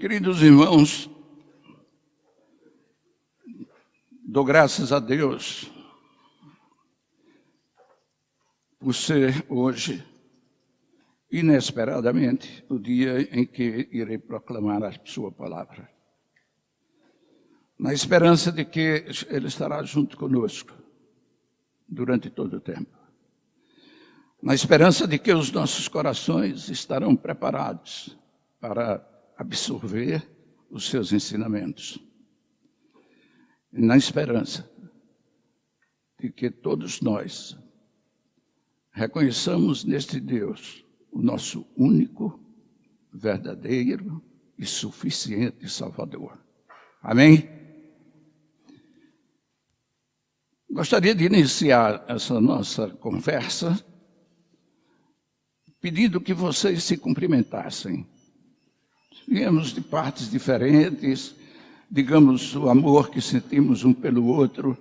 Queridos irmãos, dou graças a Deus por ser hoje, inesperadamente, o dia em que irei proclamar a sua palavra. Na esperança de que Ele estará junto conosco durante todo o tempo. Na esperança de que os nossos corações estarão preparados para absorver os seus ensinamentos. E na esperança de que todos nós reconheçamos neste Deus o nosso único, verdadeiro e suficiente Salvador. Amém? Gostaria de iniciar essa nossa conversa pedindo que vocês se cumprimentassem. Viemos de partes diferentes, digamos, o amor que sentimos um pelo outro,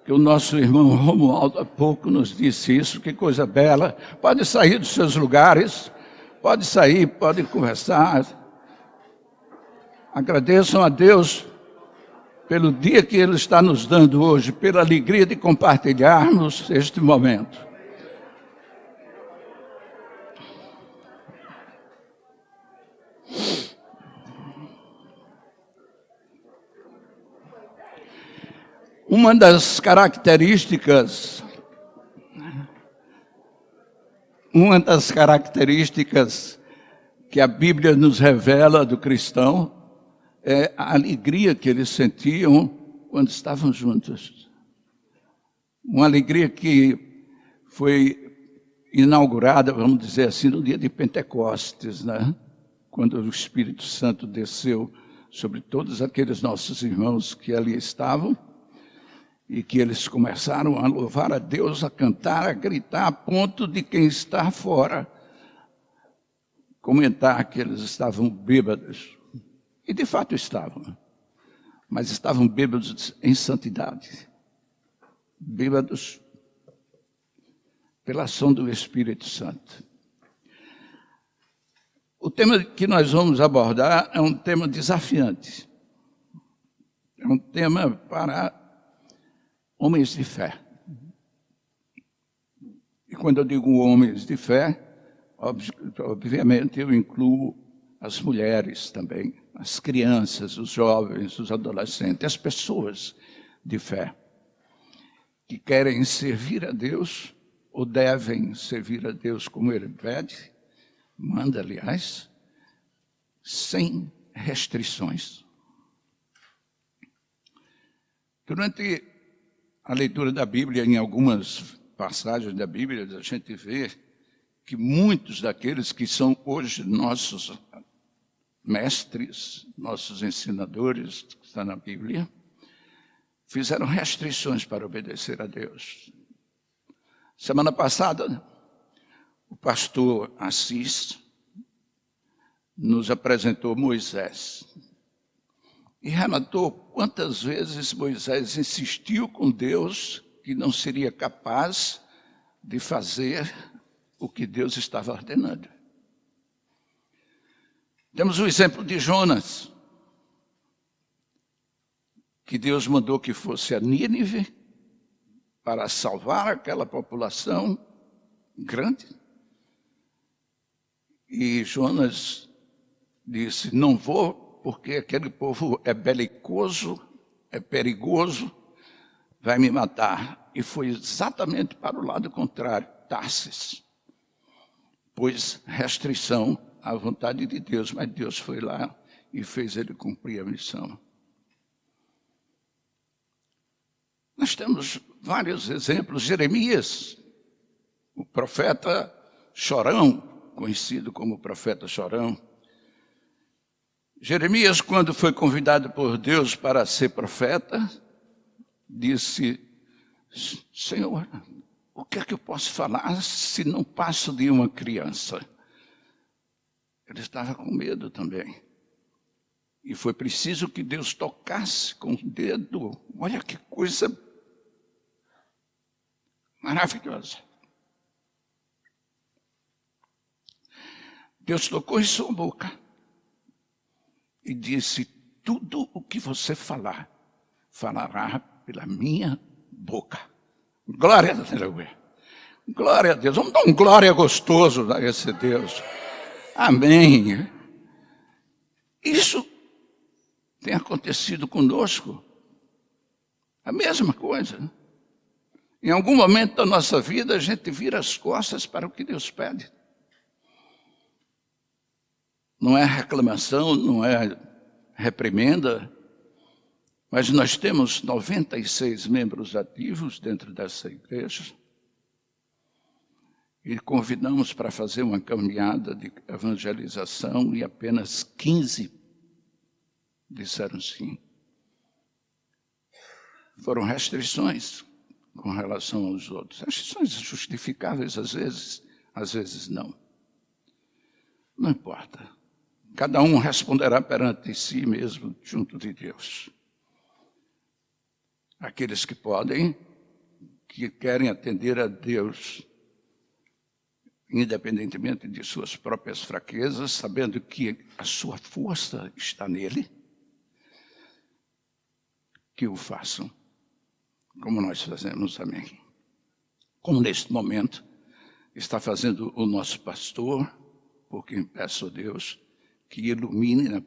que o nosso irmão Romualdo há pouco nos disse isso, que coisa bela. Pode sair dos seus lugares, pode sair, pode conversar. Agradeçam a Deus pelo dia que Ele está nos dando hoje, pela alegria de compartilharmos este momento. Uma das características que a Bíblia nos revela do cristão é a alegria que eles sentiam quando estavam juntos. Uma alegria que foi inaugurada, vamos dizer assim, no dia de Pentecostes, né? Quando o Espírito Santo desceu sobre todos aqueles nossos irmãos que ali estavam, e que eles começaram a louvar a Deus, a cantar, a gritar, a ponto de quem está fora comentar que eles estavam bêbados. E de fato estavam, mas estavam bêbados em santidade, bêbados pela ação do Espírito Santo. O tema que nós vamos abordar é um tema desafiante, é um tema para homens de fé. E quando eu digo homens de fé, obviamente eu incluo as mulheres também, as crianças, os jovens, os adolescentes, as pessoas de fé, que querem servir a Deus, ou devem servir a Deus como Ele pede, manda, aliás, sem restrições. Durante a leitura da Bíblia, em algumas passagens da Bíblia, a gente vê que muitos daqueles que são hoje nossos mestres, nossos ensinadores, que estão na Bíblia, fizeram restrições para obedecer a Deus. Semana passada, o pastor Assis nos apresentou Moisés e relatou quantas vezes Moisés insistiu com Deus que não seria capaz de fazer o que Deus estava ordenando. Temos o exemplo de Jonas, que Deus mandou que fosse a Nínive para salvar aquela população grande. E Jonas disse, não vou, porque aquele povo é belicoso, é perigoso, vai me matar. E foi exatamente para o lado contrário, Tarsis. Pôs restrição à vontade de Deus, mas Deus foi lá e fez ele cumprir a missão. Nós temos vários exemplos. Jeremias, o profeta chorão, conhecido como profeta chorão. Jeremias, quando foi convidado por Deus para ser profeta, disse, Senhor, o que é que eu posso falar se não passo de uma criança? Ele estava com medo também. E foi preciso que Deus tocasse com o dedo. Olha que coisa maravilhosa. Deus tocou em sua boca. e disse: tudo o que você falar, falará pela minha boca. Glória a Deus. Glória a Deus. Vamos dar um glória gostoso a esse Deus. Amém. Isso tem acontecido conosco. A mesma coisa. Em algum momento da nossa vida, a gente vira as costas para o que Deus pede. Não é reclamação, não é reprimenda, mas nós temos 96 membros ativos dentro dessa igreja e convidamos para fazer uma caminhada de evangelização e apenas 15 disseram sim. Foram restrições com relação aos outros. Restrições justificáveis às vezes não. Não importa. Cada um responderá perante si mesmo, junto de Deus. Aqueles que podem, que querem atender a Deus, independentemente de suas próprias fraquezas, sabendo que a sua força está nele, que o façam, como nós fazemos, amém. Como neste momento está fazendo o nosso pastor, por quem peço a Deus que ilumine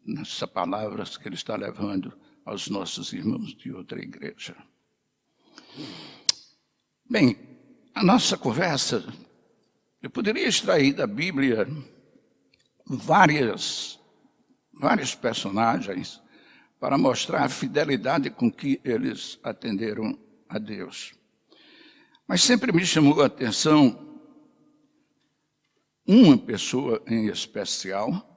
nessas palavras que ele está levando aos nossos irmãos de outra igreja. Bem, a nossa conversa, eu poderia extrair da Bíblia vários personagens para mostrar a fidelidade com que eles atenderam a Deus. Mas sempre me chamou a atenção uma pessoa em especial,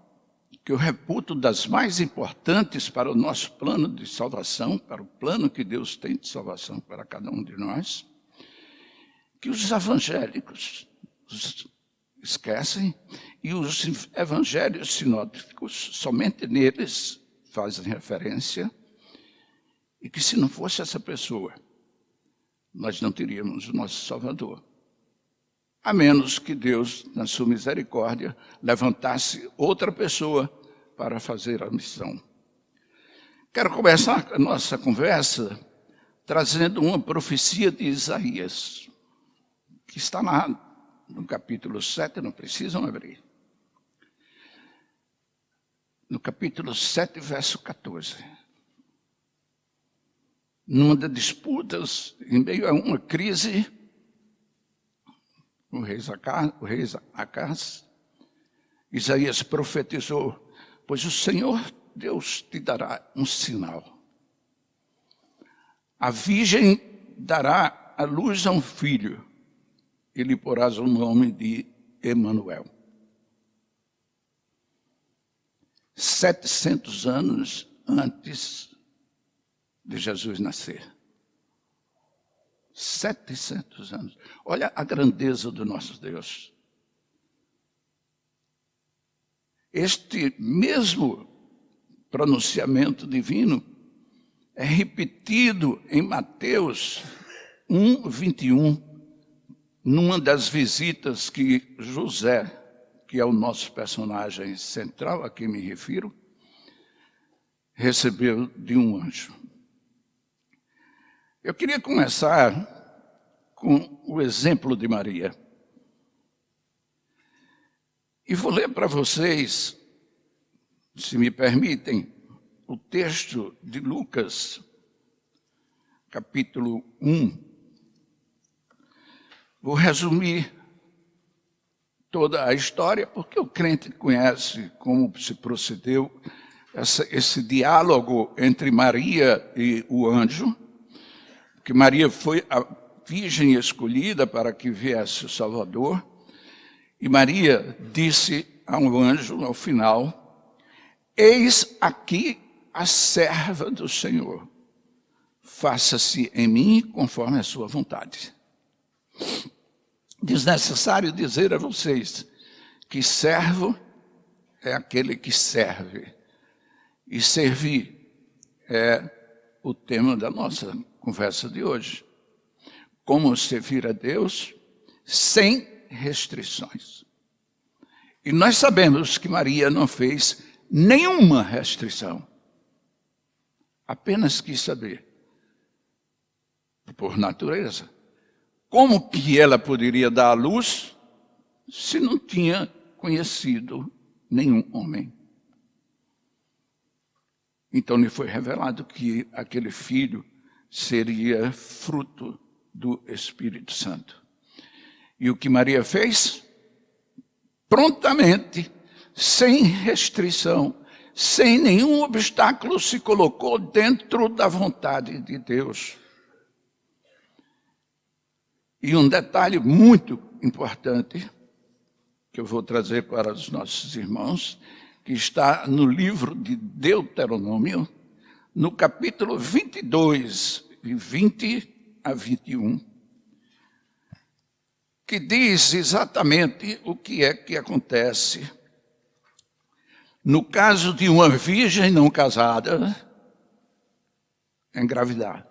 que eu reputo das mais importantes para o nosso plano de salvação, para o plano que Deus tem de salvação para cada um de nós, que os evangélicos esquecem, e os evangelhos sinóticos, somente neles fazem referência, e que se não fosse essa pessoa, nós não teríamos o nosso Salvador. A menos que Deus, na sua misericórdia, levantasse outra pessoa para fazer a missão. Quero começar a nossa conversa trazendo uma profecia de Isaías, que está lá no capítulo 7, não precisam abrir. No capítulo 7, verso 14. Numa das disputas, em meio a uma crise, o rei Acaz, Isaías profetizou: pois o Senhor Deus te dará um sinal. A virgem dará à luz a um filho, e lhe porás o nome de Emanuel. 700 anos antes de Jesus nascer. 700 anos. Olha a grandeza do nosso Deus. Este mesmo pronunciamento divino é repetido em Mateus 1:21, numa das visitas que José, que é o nosso personagem central, a quem me refiro, recebeu de um anjo. Eu queria começar com o exemplo de Maria. E vou ler para vocês, se me permitem, o texto de Lucas, capítulo 1. Vou resumir toda a história, porque o crente conhece como se procedeu esse diálogo entre Maria e o anjo, que Maria foi a virgem escolhida para que viesse o Salvador, e Maria disse ao anjo, ao final: eis aqui a serva do Senhor, faça-se em mim conforme a sua vontade. Desnecessário dizer a vocês que servo é aquele que serve, e servir é o tema da nossa conversa de hoje. Como servir a Deus sem restrições. E nós sabemos que Maria não fez nenhuma restrição. Apenas quis saber, por natureza, como que ela poderia dar à luz se não tinha conhecido nenhum homem. Então lhe foi revelado que aquele filho seria fruto do Espírito Santo. E o que Maria fez? Prontamente, sem restrição, sem nenhum obstáculo, se colocou dentro da vontade de Deus. E um detalhe muito importante, que eu vou trazer para os nossos irmãos, que está no livro de Deuteronômio, no capítulo 22, de 20 a 21, que diz exatamente o que é que acontece no caso de uma virgem não casada engravidar.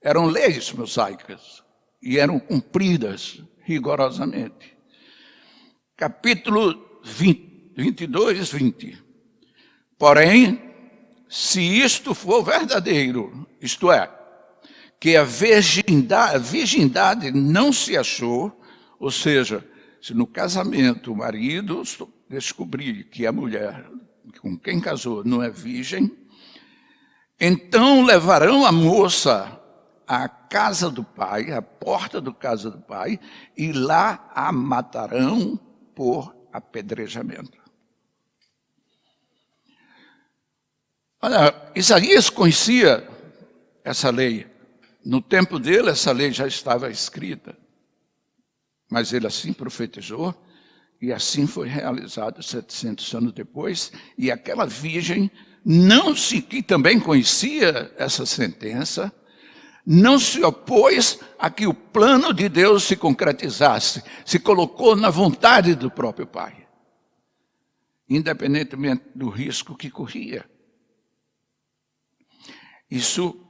Eram leis mosaicas e eram cumpridas rigorosamente. Capítulo 22, 20. Porém, se isto for verdadeiro, isto é, que a virgindade não se achou, ou seja, se no casamento o marido descobrir que a mulher com quem casou não é virgem, então levarão a moça à casa do pai, à porta da casa do pai, e lá a matarão por apedrejamento. Olha, Isaías conhecia essa lei. No tempo dele, essa lei já estava escrita. Mas ele assim profetizou, e assim foi realizado 700 anos depois. E aquela virgem, que também conhecia essa sentença, não se opôs a que o plano de Deus se concretizasse, se colocou na vontade do próprio Pai, independentemente do risco que corria. Isso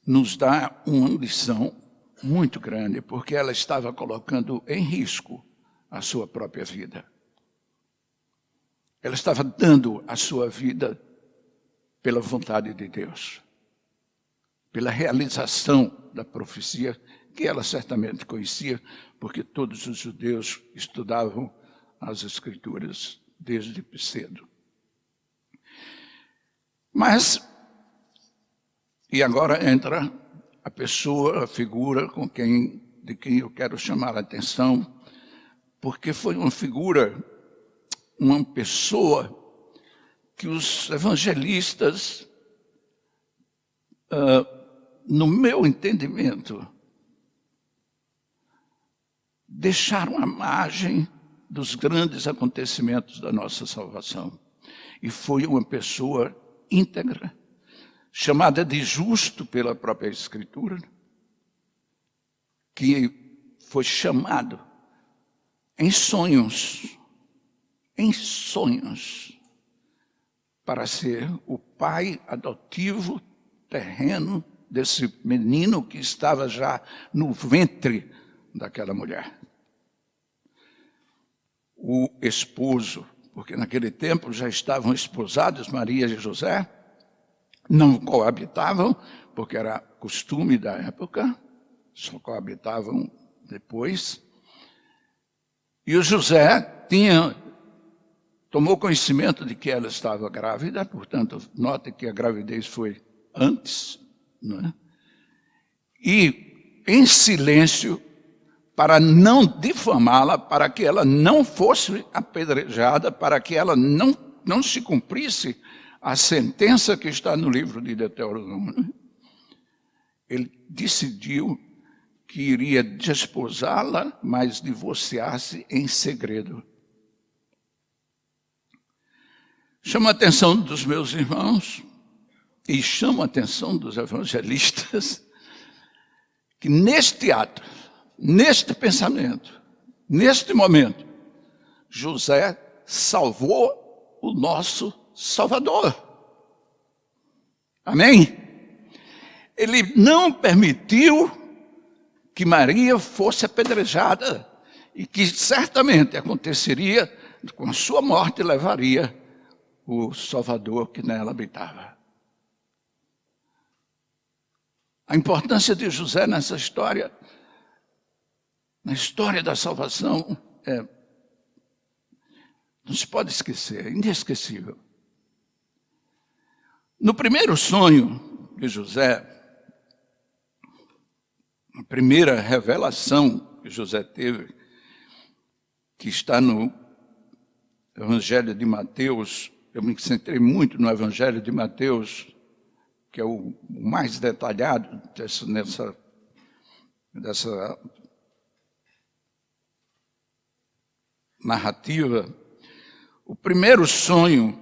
nos dá uma lição muito grande, porque ela estava colocando em risco a sua própria vida. Ela estava dando a sua vida pela vontade de Deus, pela realização da profecia, que ela certamente conhecia, porque todos os judeus estudavam as Escrituras desde cedo. Mas, e agora entra a pessoa, a figura de quem eu quero chamar a atenção, porque foi uma pessoa que os evangelistas, no meu entendimento, deixaram à margem dos grandes acontecimentos da nossa salvação. E foi uma pessoa íntegra, chamada de justo pela própria Escritura, que foi chamado em sonhos, para ser o pai adotivo terreno desse menino que estava já no ventre daquela mulher. O esposo, porque naquele tempo já estavam esposados, Maria e José, não coabitavam, porque era costume da época, só coabitavam depois. E o José tomou conhecimento de que ela estava grávida, portanto, note que a gravidez foi antes, não é? E em silêncio, para não difamá-la, para que ela não fosse apedrejada, para que ela não se cumprisse a sentença que está no livro de Deuteronômio, ele decidiu que iria desposá-la, mas divorciar-se em segredo. Chama a atenção dos meus irmãos e chama a atenção dos evangelistas que neste ato, neste pensamento, neste momento, José salvou o nosso Salvador. Amém? Ele não permitiu que Maria fosse apedrejada, e que certamente aconteceria com a sua morte, levaria o Salvador que nela habitava. A importância de José nessa história, na história da salvação, não se pode esquecer, é inesquecível. No primeiro sonho de José, a primeira revelação que José teve, que está no Evangelho de Mateus, eu me centrei muito no Evangelho de Mateus, que é o mais detalhado dessa narrativa. O primeiro sonho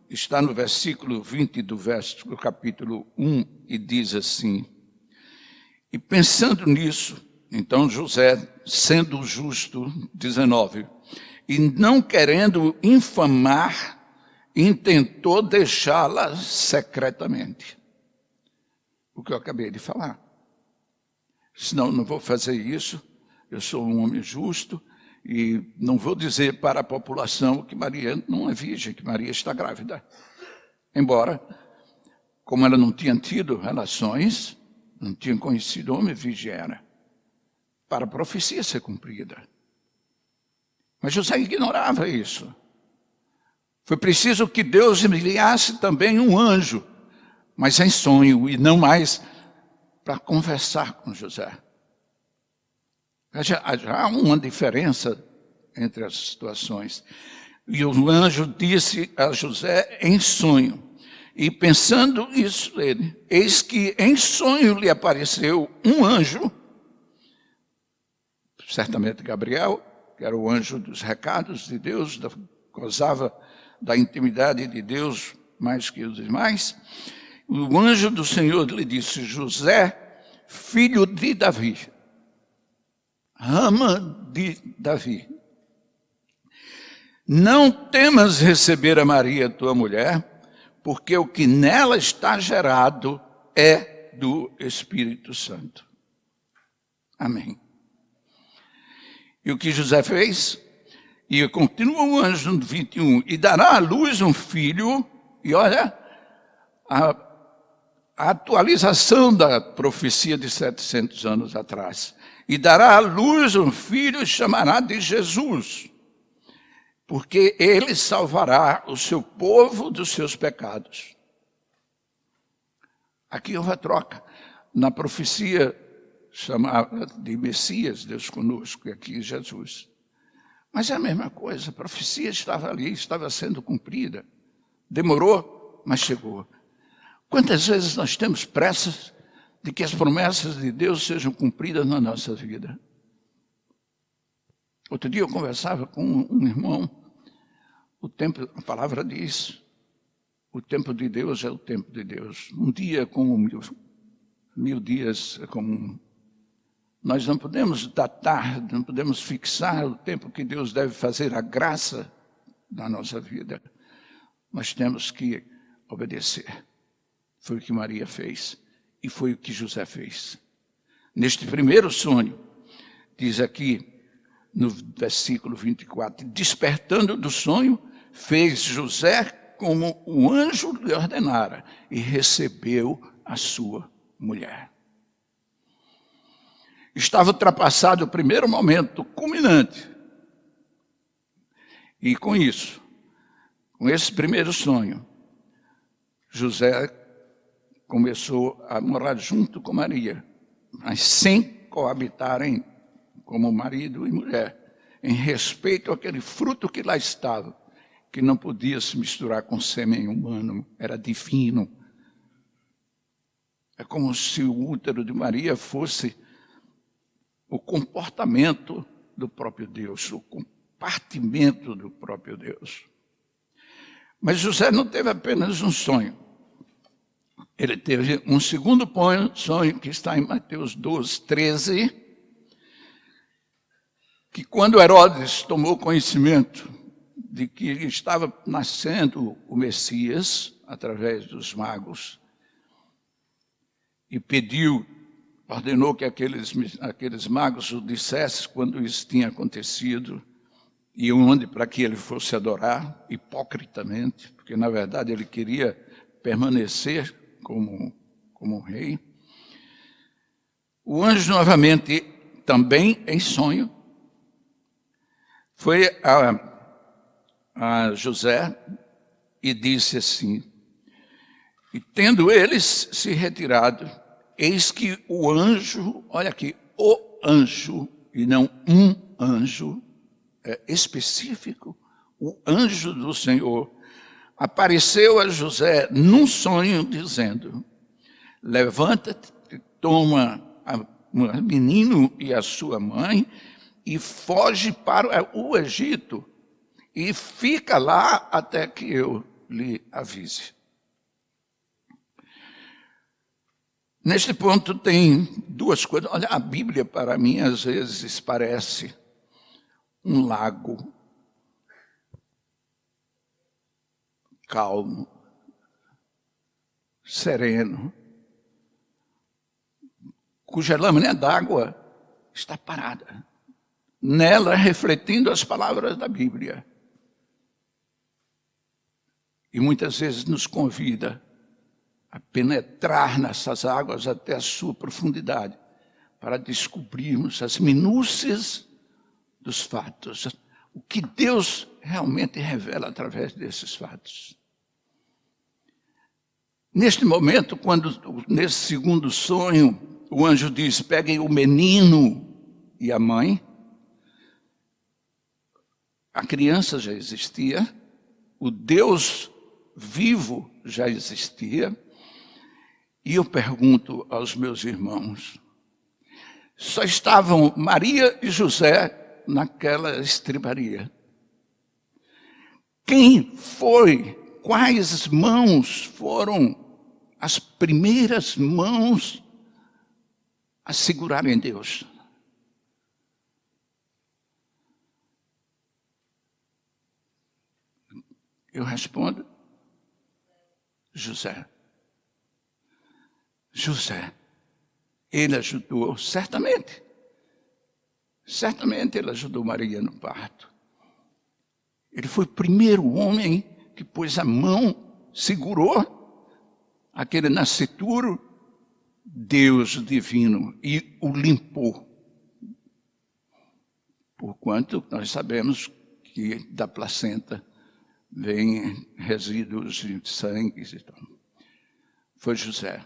está no versículo 20 do capítulo 1, e diz assim: e pensando nisso, então José, sendo justo, 19, e não querendo infamar, intentou deixá-la secretamente. O que eu acabei de falar. Senão, não vou fazer isso, eu sou um homem justo, e não vou dizer para a população que Maria não é virgem, que Maria está grávida. Embora, como ela não tinha tido relações, não tinha conhecido homem, virgem era, para a profecia ser cumprida. Mas José ignorava isso. Foi preciso que Deus enviasse também um anjo, mas em sonho, e não mais para conversar com José. Já há uma diferença entre as situações. E o anjo disse a José em sonho, e pensando isso ele, eis que em sonho lhe apareceu um anjo, certamente Gabriel, que era o anjo dos recados de Deus, gozava da intimidade de Deus mais que os demais. O anjo do Senhor lhe disse: José, filho de Davi, rama de Davi, não temas receber a Maria, tua mulher, porque o que nela está gerado é do Espírito Santo. Amém. E o que José fez? E continua o anjo no 21, e dará à luz um filho, e olha, a atualização da profecia de 700 anos atrás. E dará à luz um filho e chamará de Jesus, porque ele salvará o seu povo dos seus pecados. Aqui houve a troca. Na profecia chamada de Messias, Deus conosco, e aqui Jesus. Mas é a mesma coisa, a profecia estava ali, estava sendo cumprida. Demorou, mas chegou. Quantas vezes nós temos pressa de que as promessas de Deus sejam cumpridas na nossa vida? Outro dia eu conversava com um irmão, a palavra diz, o tempo de Deus é o tempo de Deus. Um dia é como 1000 dias é como um. Nós não podemos datar, não podemos fixar o tempo que Deus deve fazer a graça na nossa vida. Nós temos que obedecer. Foi o que Maria fez e foi o que José fez. Neste primeiro sonho, diz aqui no versículo 24, despertando do sonho, fez José como o anjo lhe ordenara e recebeu a sua mulher. Estava ultrapassado o primeiro momento culminante. E com isso, com esse primeiro sonho, José começou a morar junto com Maria, mas sem coabitarem como marido e mulher, em respeito àquele fruto que lá estava, que não podia se misturar com sêmen humano, era divino. É como se o útero de Maria fosse o comportamento do próprio Deus, o compartimento do próprio Deus. Mas José não teve apenas um sonho. Ele teve um segundo sonho, que está em Mateus 12, 13, que quando Herodes tomou conhecimento de que estava nascendo o Messias, através dos magos, e ordenou que aqueles magos o dissessem quando isso tinha acontecido, e onde para que ele fosse adorar hipocritamente, porque na verdade ele queria permanecer como rei. O anjo novamente, também em sonho, foi a José e disse assim: e tendo eles se retirado, eis que o anjo, olha aqui, o anjo, e não um anjo específico, o anjo do Senhor, apareceu a José num sonho, dizendo: levanta-te, toma o menino e a sua mãe, e foge para o Egito, e fica lá até que eu lhe avise. Neste ponto tem duas coisas. Olha, a Bíblia para mim às vezes parece um lago calmo, sereno, cuja lâmina d'água está parada, nela refletindo as palavras da Bíblia. E muitas vezes nos convida a penetrar nessas águas até a sua profundidade, para descobrirmos as minúcias dos fatos, o que Deus realmente revela através desses fatos. Neste momento, nesse segundo sonho, o anjo diz: peguem o menino e a mãe. A criança já existia, o Deus vivo já existia. E eu pergunto aos meus irmãos, só estavam Maria e José naquela estribaria. Quem foi, quais mãos foram as primeiras mãos a segurarem Deus? Eu respondo: José. José. Ele ajudou, certamente. Certamente ele ajudou Maria no parto. Ele foi o primeiro homem que pôs a mão, segurou aquele nascituro, Deus divino, e o limpou. Porquanto nós sabemos que da placenta vêm resíduos de sangue e tal. Foi José.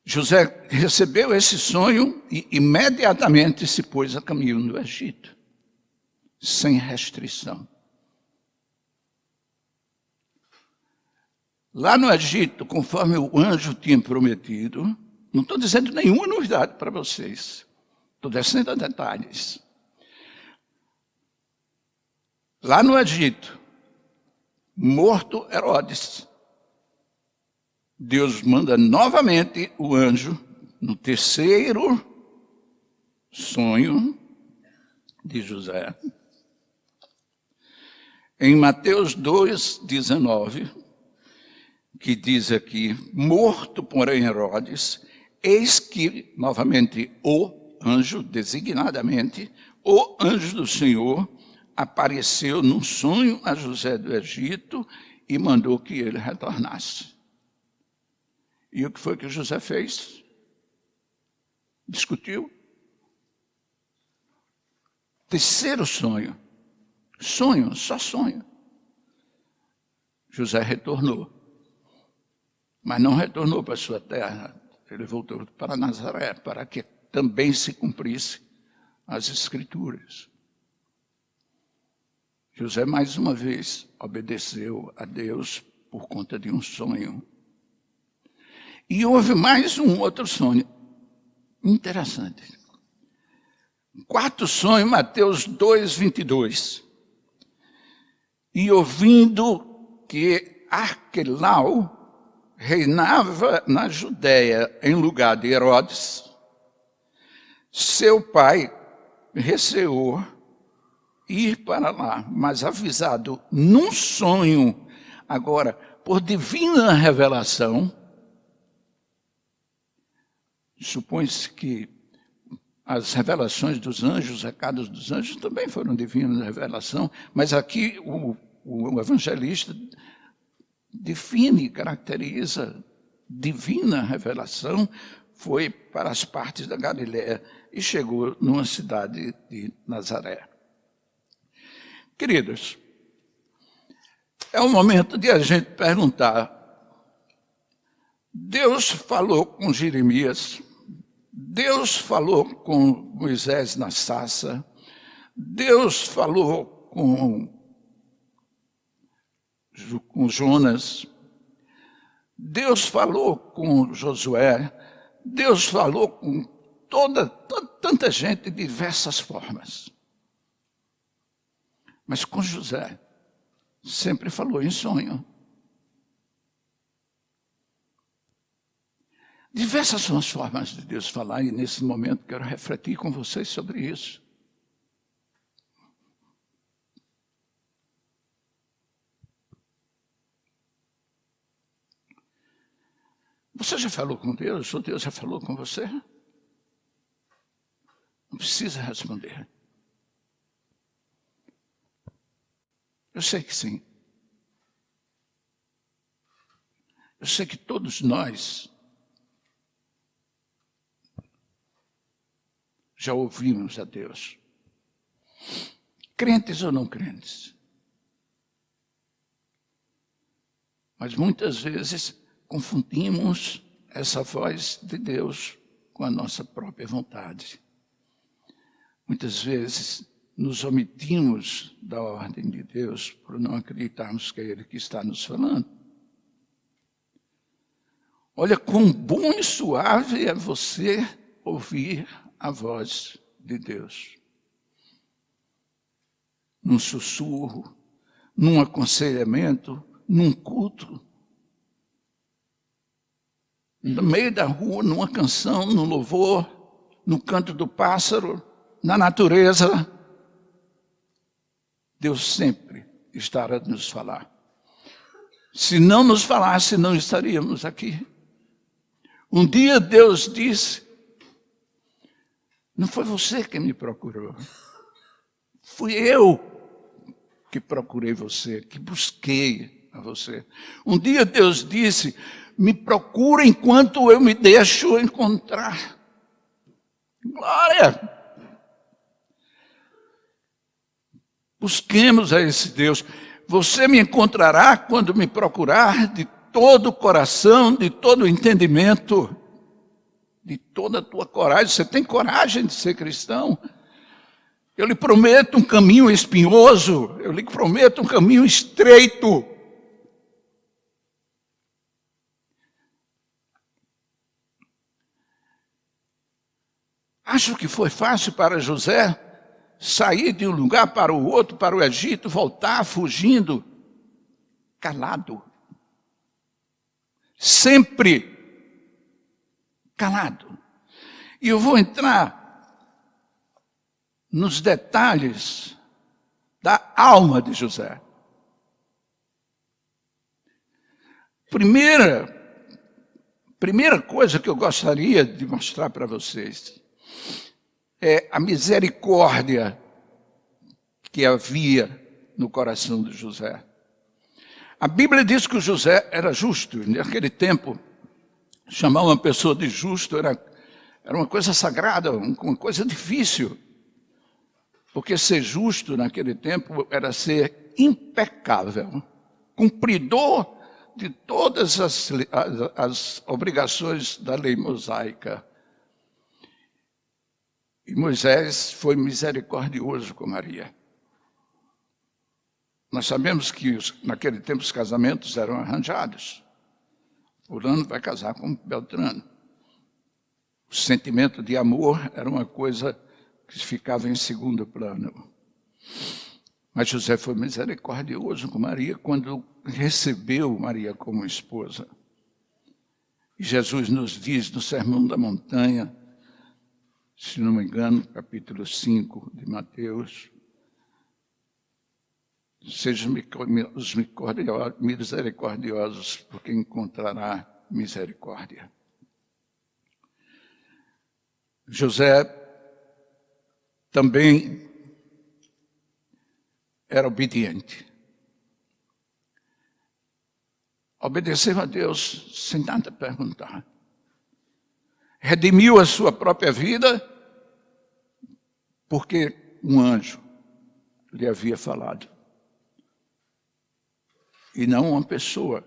José recebeu esse sonho e imediatamente se pôs a caminho do Egito, sem restrição. Lá no Egito, conforme o anjo tinha prometido, não estou dizendo nenhuma novidade para vocês, estou descendo a detalhes. Lá no Egito, morto Herodes, Deus manda novamente o anjo, no terceiro sonho de José. Em Mateus 2:19, que diz aqui: morto, porém, Herodes, eis que, novamente, o anjo, designadamente, o anjo do Senhor, apareceu num sonho a José do Egito e mandou que ele retornasse. E o que foi que José fez? Discutiu. Terceiro sonho. Sonho, só sonho. José retornou. Mas não retornou para a sua terra. Ele voltou para Nazaré, para que também se cumprisse as Escrituras. José, mais uma vez, obedeceu a Deus por conta de um sonho. E houve mais um outro sonho interessante. Quarto sonho, Mateus 2:22. E ouvindo que Arquelau reinava na Judéia em lugar de Herodes, seu pai receou ir para lá, mas avisado num sonho, agora por divina revelação. Supõe-se que as revelações dos anjos, os recados dos anjos também foram divinas revelação, mas aqui o evangelista define, caracteriza divina revelação, foi para as partes da Galiléia e chegou numa cidade de Nazaré. Queridos, é o momento de a gente perguntar, Deus falou com Jeremias, Deus falou com Moisés na sarça, Deus falou com Jonas, Deus falou com Josué, Deus falou com tanta gente de diversas formas. Mas com José, sempre falou em sonho. Diversas são as formas de Deus falar, e nesse momento quero refletir com vocês sobre isso. Você já falou com Deus? Ou Deus já falou com você? Não precisa responder. Eu sei que sim. Eu sei que todos nós já ouvimos a Deus. Crentes ou não crentes. Mas muitas vezes confundimos essa voz de Deus com a nossa própria vontade. Muitas vezes nos omitimos da ordem de Deus por não acreditarmos que é Ele que está nos falando. Olha, quão bom e suave é você ouvir a voz de Deus. Num sussurro, num aconselhamento, num culto, no meio da rua, numa canção, no louvor, no canto do pássaro, na natureza. Deus sempre estará a nos falar. Se não nos falasse, não estaríamos aqui. Um dia Deus disse, não foi você que me procurou, fui eu que procurei você, que busquei a você. Um dia Deus disse, me procura enquanto eu me deixo encontrar. Glória! Busquemos a esse Deus. Você me encontrará quando me procurar de todo o coração, de todo o entendimento, de toda a tua coragem. Você tem coragem de ser cristão? Eu lhe prometo um caminho espinhoso, eu lhe prometo um caminho estreito. Acho que foi fácil para José sair de um lugar para o outro, para o Egito, voltar fugindo, calado. Sempre calado. E eu vou entrar nos detalhes da alma de José. Primeira coisa que eu gostaria de mostrar para vocês é a misericórdia que havia no coração de José. A Bíblia diz que o José era justo. Naquele tempo, chamar uma pessoa de justo era uma coisa sagrada, uma coisa difícil. Porque ser justo naquele tempo era ser impecável, cumpridor de todas as obrigações da lei mosaica. E Moisés foi misericordioso com Maria. Nós sabemos que naquele tempo os casamentos eram arranjados. Fulano vai casar com Beltrano. O sentimento de amor era uma coisa que ficava em segundo plano. Mas José foi misericordioso com Maria quando recebeu Maria como esposa. E Jesus nos diz no Sermão da Montanha, se não me engano, capítulo 5 de Mateus, sejam os misericordiosos, porque encontrará misericórdia. José também era obediente. Obedeceu a Deus sem nada perguntar. Redimiu a sua própria vida porque um anjo lhe havia falado. E não uma pessoa.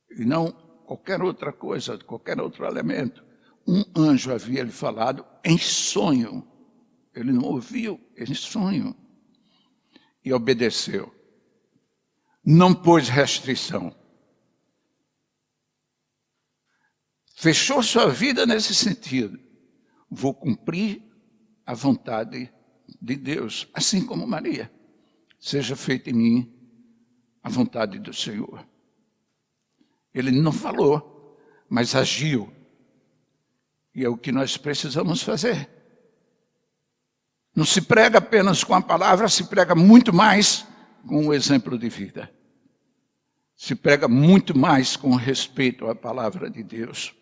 E não qualquer outra coisa, qualquer outro elemento. Um anjo havia lhe falado em sonho. Ele não ouviu em sonho. E obedeceu. Não pôs restrição. Fechou sua vida nesse sentido. Vou cumprir a vontade de Deus, assim como Maria. Seja feita em mim a vontade do Senhor. Ele não falou, mas agiu. E é o que nós precisamos fazer. Não se prega apenas com a palavra, se prega muito mais com o exemplo de vida. Se prega muito mais com respeito à palavra de Deus.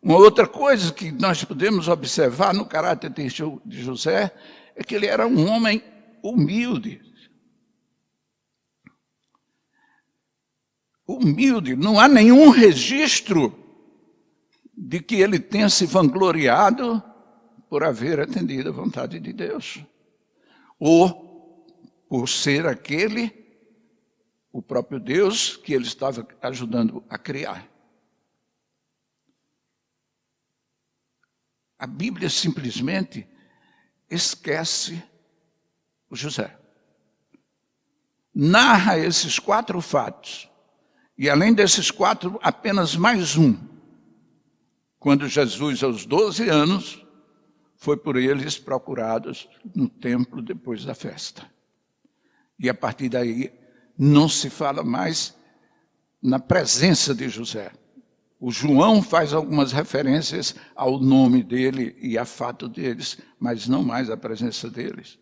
Uma outra coisa que nós podemos observar no caráter de José é que ele era um homem humilde. Humilde, não há nenhum registro de que ele tenha se vangloriado por haver atendido a vontade de Deus. Ou por ser aquele, o próprio Deus, que ele estava ajudando a criar. A Bíblia simplesmente esquece o José. Narra esses 4 fatos. E além desses 4, apenas mais um. Quando Jesus, aos 12 anos, foi por eles procurados no templo depois da festa. E a partir daí, não se fala mais na presença de José. O João faz algumas referências ao nome dele e a fato deles, mas não mais a presença deles.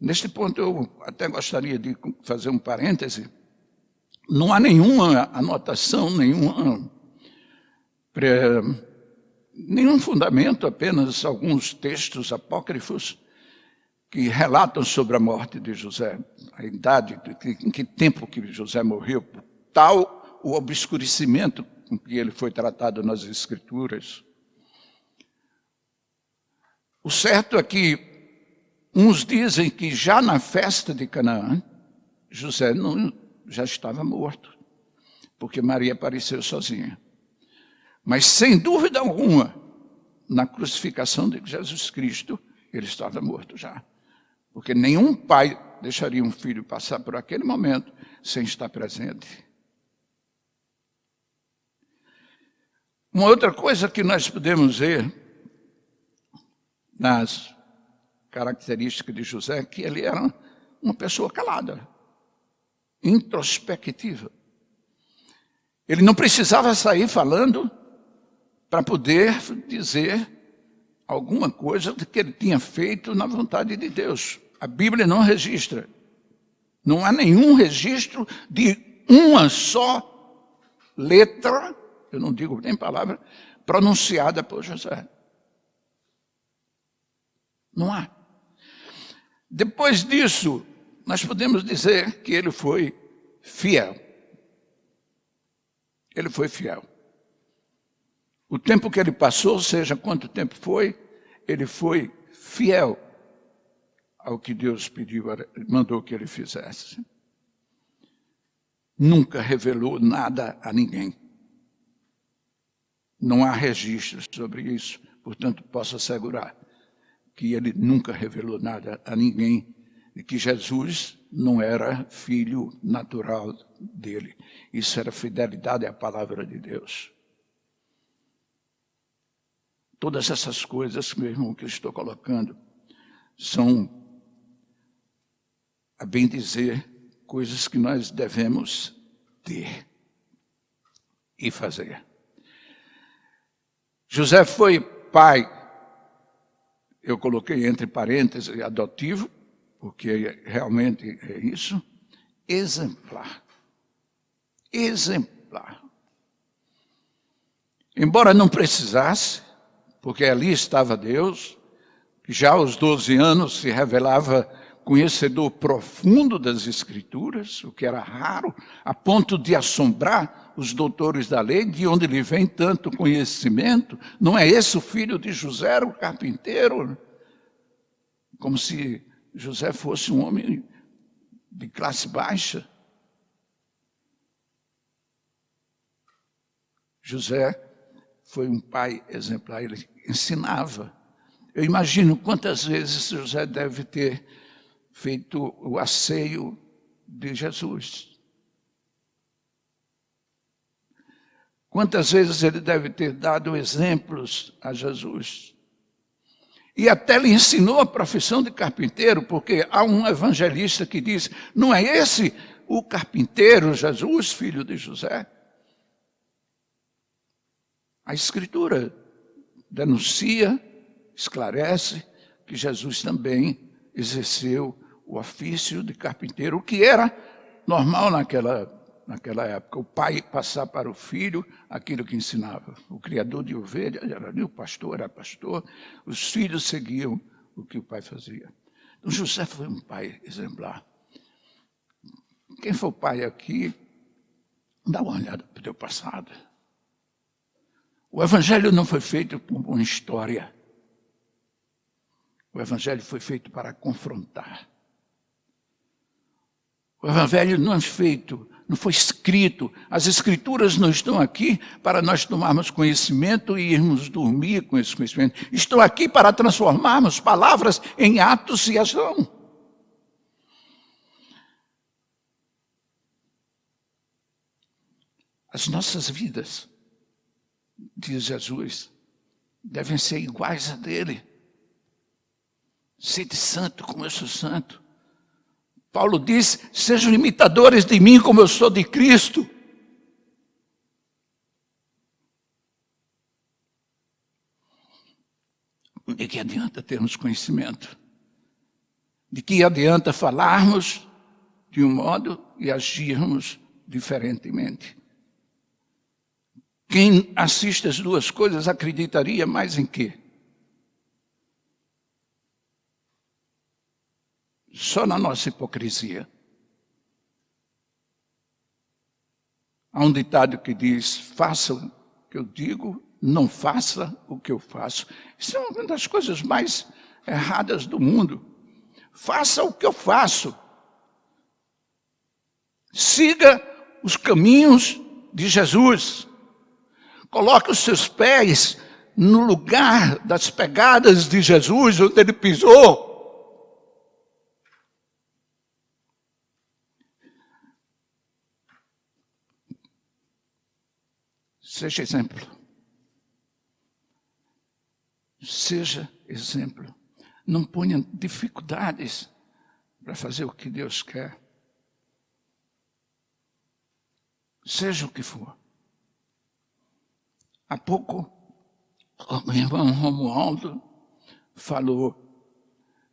Neste ponto, eu até gostaria de fazer um parêntese. Não há nenhuma anotação, nenhum fundamento, apenas alguns textos apócrifos que relatam sobre a morte de José, a idade, em que tempo que José morreu, tal o obscurecimento com que ele foi tratado nas Escrituras. O certo é que uns dizem que já na festa de Canaã, José já estava morto, porque Maria apareceu sozinha. Mas, sem dúvida alguma, na crucificação de Jesus Cristo, ele estava morto já. Porque nenhum pai deixaria um filho passar por aquele momento sem estar presente. Uma outra coisa que nós podemos ver nas características de José é que ele era uma pessoa calada, introspectiva. Ele não precisava sair falando para poder dizer alguma coisa que ele tinha feito na vontade de Deus. A Bíblia não registra. Não há nenhum registro de uma só letra, eu não digo nem palavra, pronunciada por José. Não há. Depois disso, nós podemos dizer que ele foi fiel. Ele foi fiel. O tempo que ele passou, seja quanto tempo foi, ele foi fiel ao que Deus pediu, mandou que ele fizesse. Nunca revelou nada a ninguém. Não há registros sobre isso, portanto, posso assegurar que ele nunca revelou nada a ninguém, e que Jesus não era filho natural dele. Isso era fidelidade à palavra de Deus. Todas essas coisas, meu irmão, que eu estou colocando, são, a bem dizer, coisas que nós devemos ter e fazer. José foi pai, eu coloquei entre parênteses, adotivo, porque realmente é isso, exemplar. Exemplar. Embora não precisasse, porque ali estava Deus, já aos 12 anos se revelava conhecedor profundo das Escrituras, o que era raro, a ponto de assombrar os doutores da lei, de onde lhe vem tanto conhecimento. Não é esse o filho de José, o carpinteiro? Como se José fosse um homem de classe baixa. José foi um pai exemplar, ele ensinava. Eu imagino quantas vezes José deve ter feito o asseio de Jesus. Quantas vezes ele deve ter dado exemplos a Jesus. E até lhe ensinou a profissão de carpinteiro, porque há um evangelista que diz, não é esse o carpinteiro Jesus, filho de José? A Escritura denuncia, esclarece que Jesus também exerceu o ofício de carpinteiro, o que era normal naquela época. O pai passar para o filho aquilo que ensinava. O criador de ovelhas era ali, o pastor era pastor, os filhos seguiam o que o pai fazia. Então José foi um pai exemplar. Quem for pai aqui, dá uma olhada para o teu passado. O evangelho não foi feito por uma história. O evangelho foi feito para confrontar. O evangelho não foi escrito. As escrituras não estão aqui para nós tomarmos conhecimento e irmos dormir com esse conhecimento. Estão aqui para transformarmos palavras em atos e ação. As nossas vidas, diz Jesus, devem ser iguais a dele. Sede santo como eu sou santo. Paulo diz, sejam imitadores de mim como eu sou de Cristo. De que adianta termos conhecimento? De que adianta falarmos de um modo e agirmos diferentemente? Quem assiste as duas coisas acreditaria mais em quê? Só na nossa hipocrisia. Há um ditado que diz, faça o que eu digo, não faça o que eu faço. Isso é uma das coisas mais erradas do mundo. Faça o que eu faço. Siga os caminhos de Jesus. Coloque os seus pés no lugar das pegadas de Jesus, onde ele pisou. Seja exemplo. Seja exemplo. Não ponha dificuldades para fazer o que Deus quer. Seja o que for. Há pouco, o irmão Romualdo falou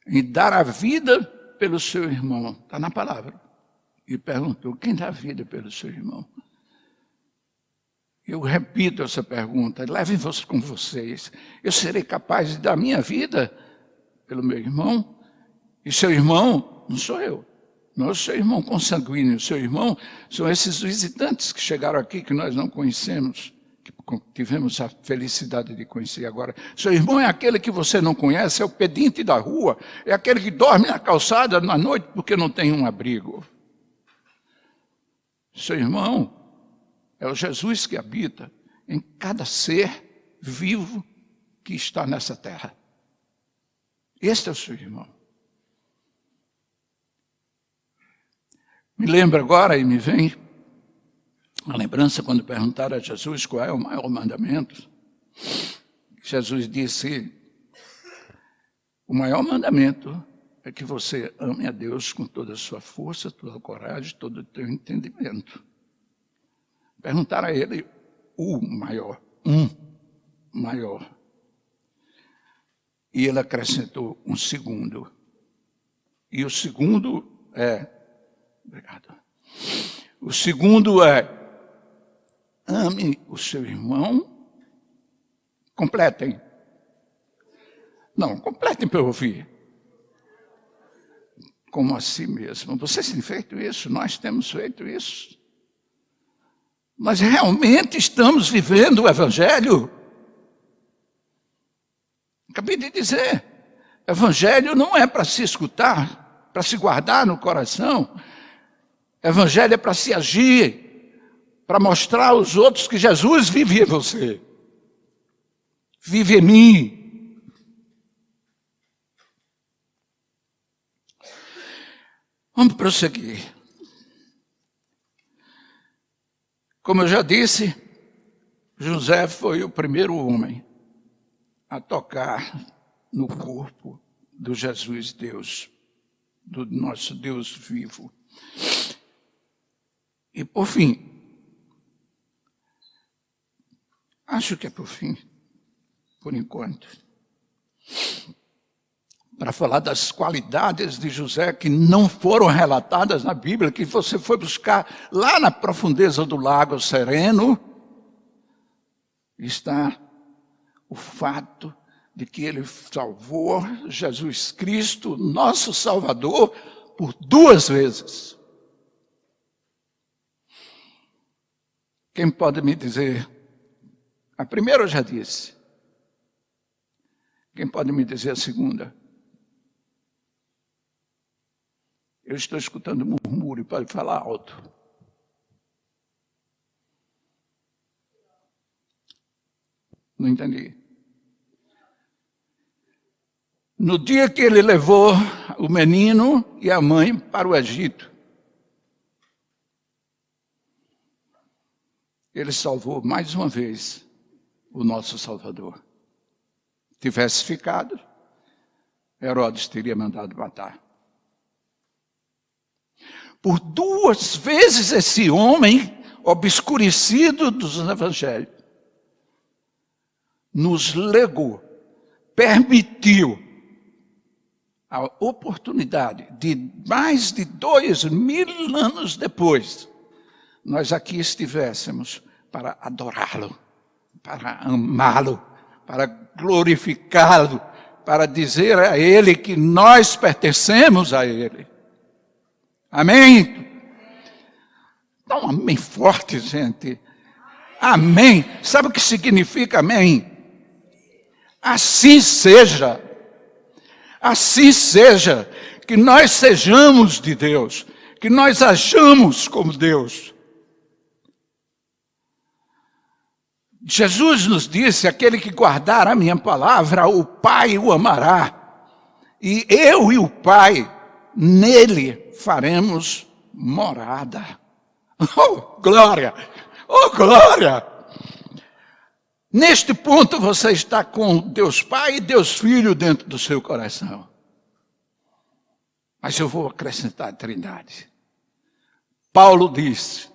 em dar a vida pelo seu irmão. Está na palavra. E perguntou, quem dá a vida pelo seu irmão? Eu repito essa pergunta, levem com vocês. Eu serei capaz de dar minha vida pelo meu irmão? E seu irmão não sou eu. Não é o seu irmão consanguíneo. Seu irmão são esses visitantes que chegaram aqui, que nós não conhecemos, que tivemos a felicidade de conhecer agora. Seu irmão é aquele que você não conhece, é o pedinte da rua, é aquele que dorme na calçada na noite porque não tem um abrigo. Seu irmão é o Jesus que habita em cada ser vivo que está nessa terra. Este é o seu irmão. Me lembro agora e me vem a lembrança quando perguntaram a Jesus qual é o maior mandamento. Jesus disse, o maior mandamento é que você ame a Deus com toda a sua força, toda a coragem, todo o teu entendimento. Perguntaram a ele o maior, maior. E ele acrescentou um segundo. E o segundo é, obrigado. O segundo é, ame o seu irmão, completem. Não, completem para eu ouvir. Como assim mesmo? Vocês têm feito isso? Nós temos feito isso. Mas realmente estamos vivendo o Evangelho? Acabei de dizer, Evangelho não é para se escutar, para se guardar no coração. Evangelho é para se agir, para mostrar aos outros que Jesus vive em você, vive em mim. Vamos prosseguir. Como eu já disse, José foi o primeiro homem a tocar no corpo do Jesus Deus, do nosso Deus vivo. E por fim, acho que é por fim, por enquanto, para falar das qualidades de José que não foram relatadas na Bíblia, que você foi buscar lá na profundeza do lago sereno, está o fato de que ele salvou Jesus Cristo, nosso Salvador, por 2 vezes. Quem pode me dizer? A primeira eu já disse. Quem pode me dizer a segunda? Eu estou escutando murmúrio, pode falar alto. Não entendi. No dia que ele levou o menino e a mãe para o Egito, ele salvou mais uma vez o nosso Salvador. Tivesse ficado, Herodes teria mandado matar. Por 2 vezes esse homem, obscurecido dos evangelhos, nos legou, permitiu a oportunidade de mais de 2000 anos depois, nós aqui estivéssemos para adorá-lo, para amá-lo, para glorificá-lo, para dizer a ele que nós pertencemos a ele. Amém? Dá um amém forte, gente. Amém. Sabe o que significa amém? Assim seja. Assim seja. Que nós sejamos de Deus. Que nós ajamos como Deus. Jesus nos disse, aquele que guardar a minha palavra, o Pai o amará. E eu e o Pai, nele faremos morada. Oh, glória! Oh, glória! Neste ponto você está com Deus Pai e Deus Filho dentro do seu coração. Mas eu vou acrescentar a Trindade. Paulo diz,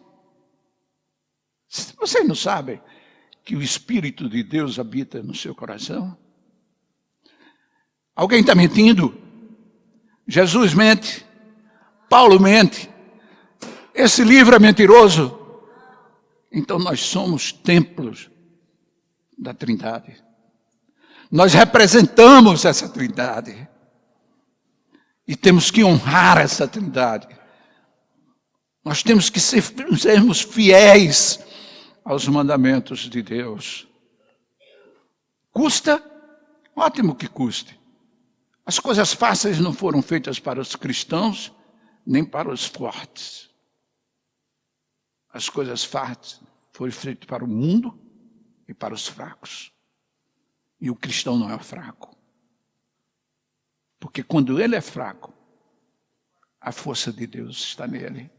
vocês não sabem que o Espírito de Deus habita no seu coração? Alguém está mentindo? Jesus mente? Paulo mente? Esse livro é mentiroso? Então nós somos templos da Trindade. Nós representamos essa Trindade. E temos que honrar essa Trindade. Nós temos que sermos fiéis aos mandamentos de Deus. Custa? Ótimo que custe. As coisas fáceis não foram feitas para os cristãos, nem para os fortes. As coisas fáceis foram feitas para o mundo e para os fracos. E o cristão não é fraco. Porque quando ele é fraco, a força de Deus está nele.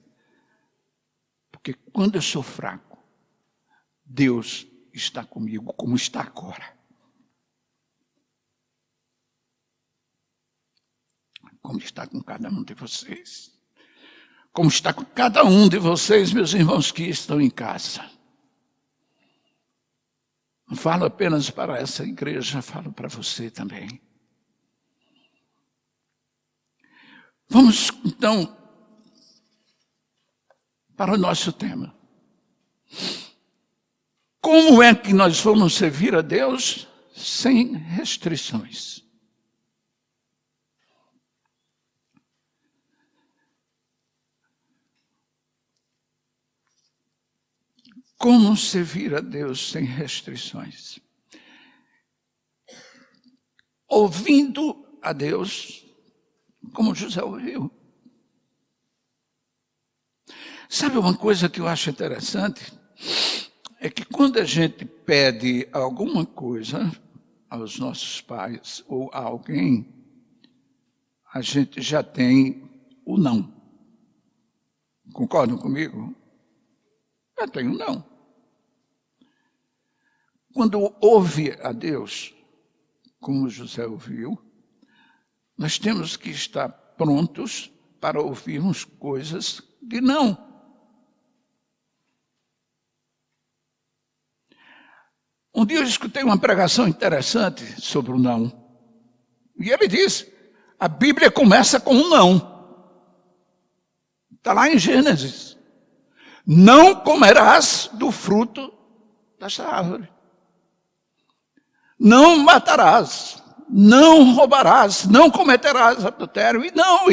Porque quando eu sou fraco, Deus está comigo, como está agora. Como está com cada um de vocês. Como está com cada um de vocês, meus irmãos que estão em casa. Não falo apenas para essa igreja, falo para você também. Vamos, então, para o nosso tema. Como é que nós vamos servir a Deus sem restrições? Como servir a Deus sem restrições? Ouvindo a Deus, como José ouviu. Sabe uma coisa que eu acho interessante? É que quando a gente pede alguma coisa aos nossos pais ou a alguém, a gente já tem o não. Concordam comigo? Já tem o não. Quando ouve a Deus, como José ouviu, nós temos que estar prontos para ouvirmos coisas de não. Um dia eu escutei uma pregação interessante sobre o não. E ele disse, a Bíblia começa com um não. Está lá em Gênesis. Não comerás do fruto desta árvore. Não matarás. Não roubarás. Não cometerás adultério. E não.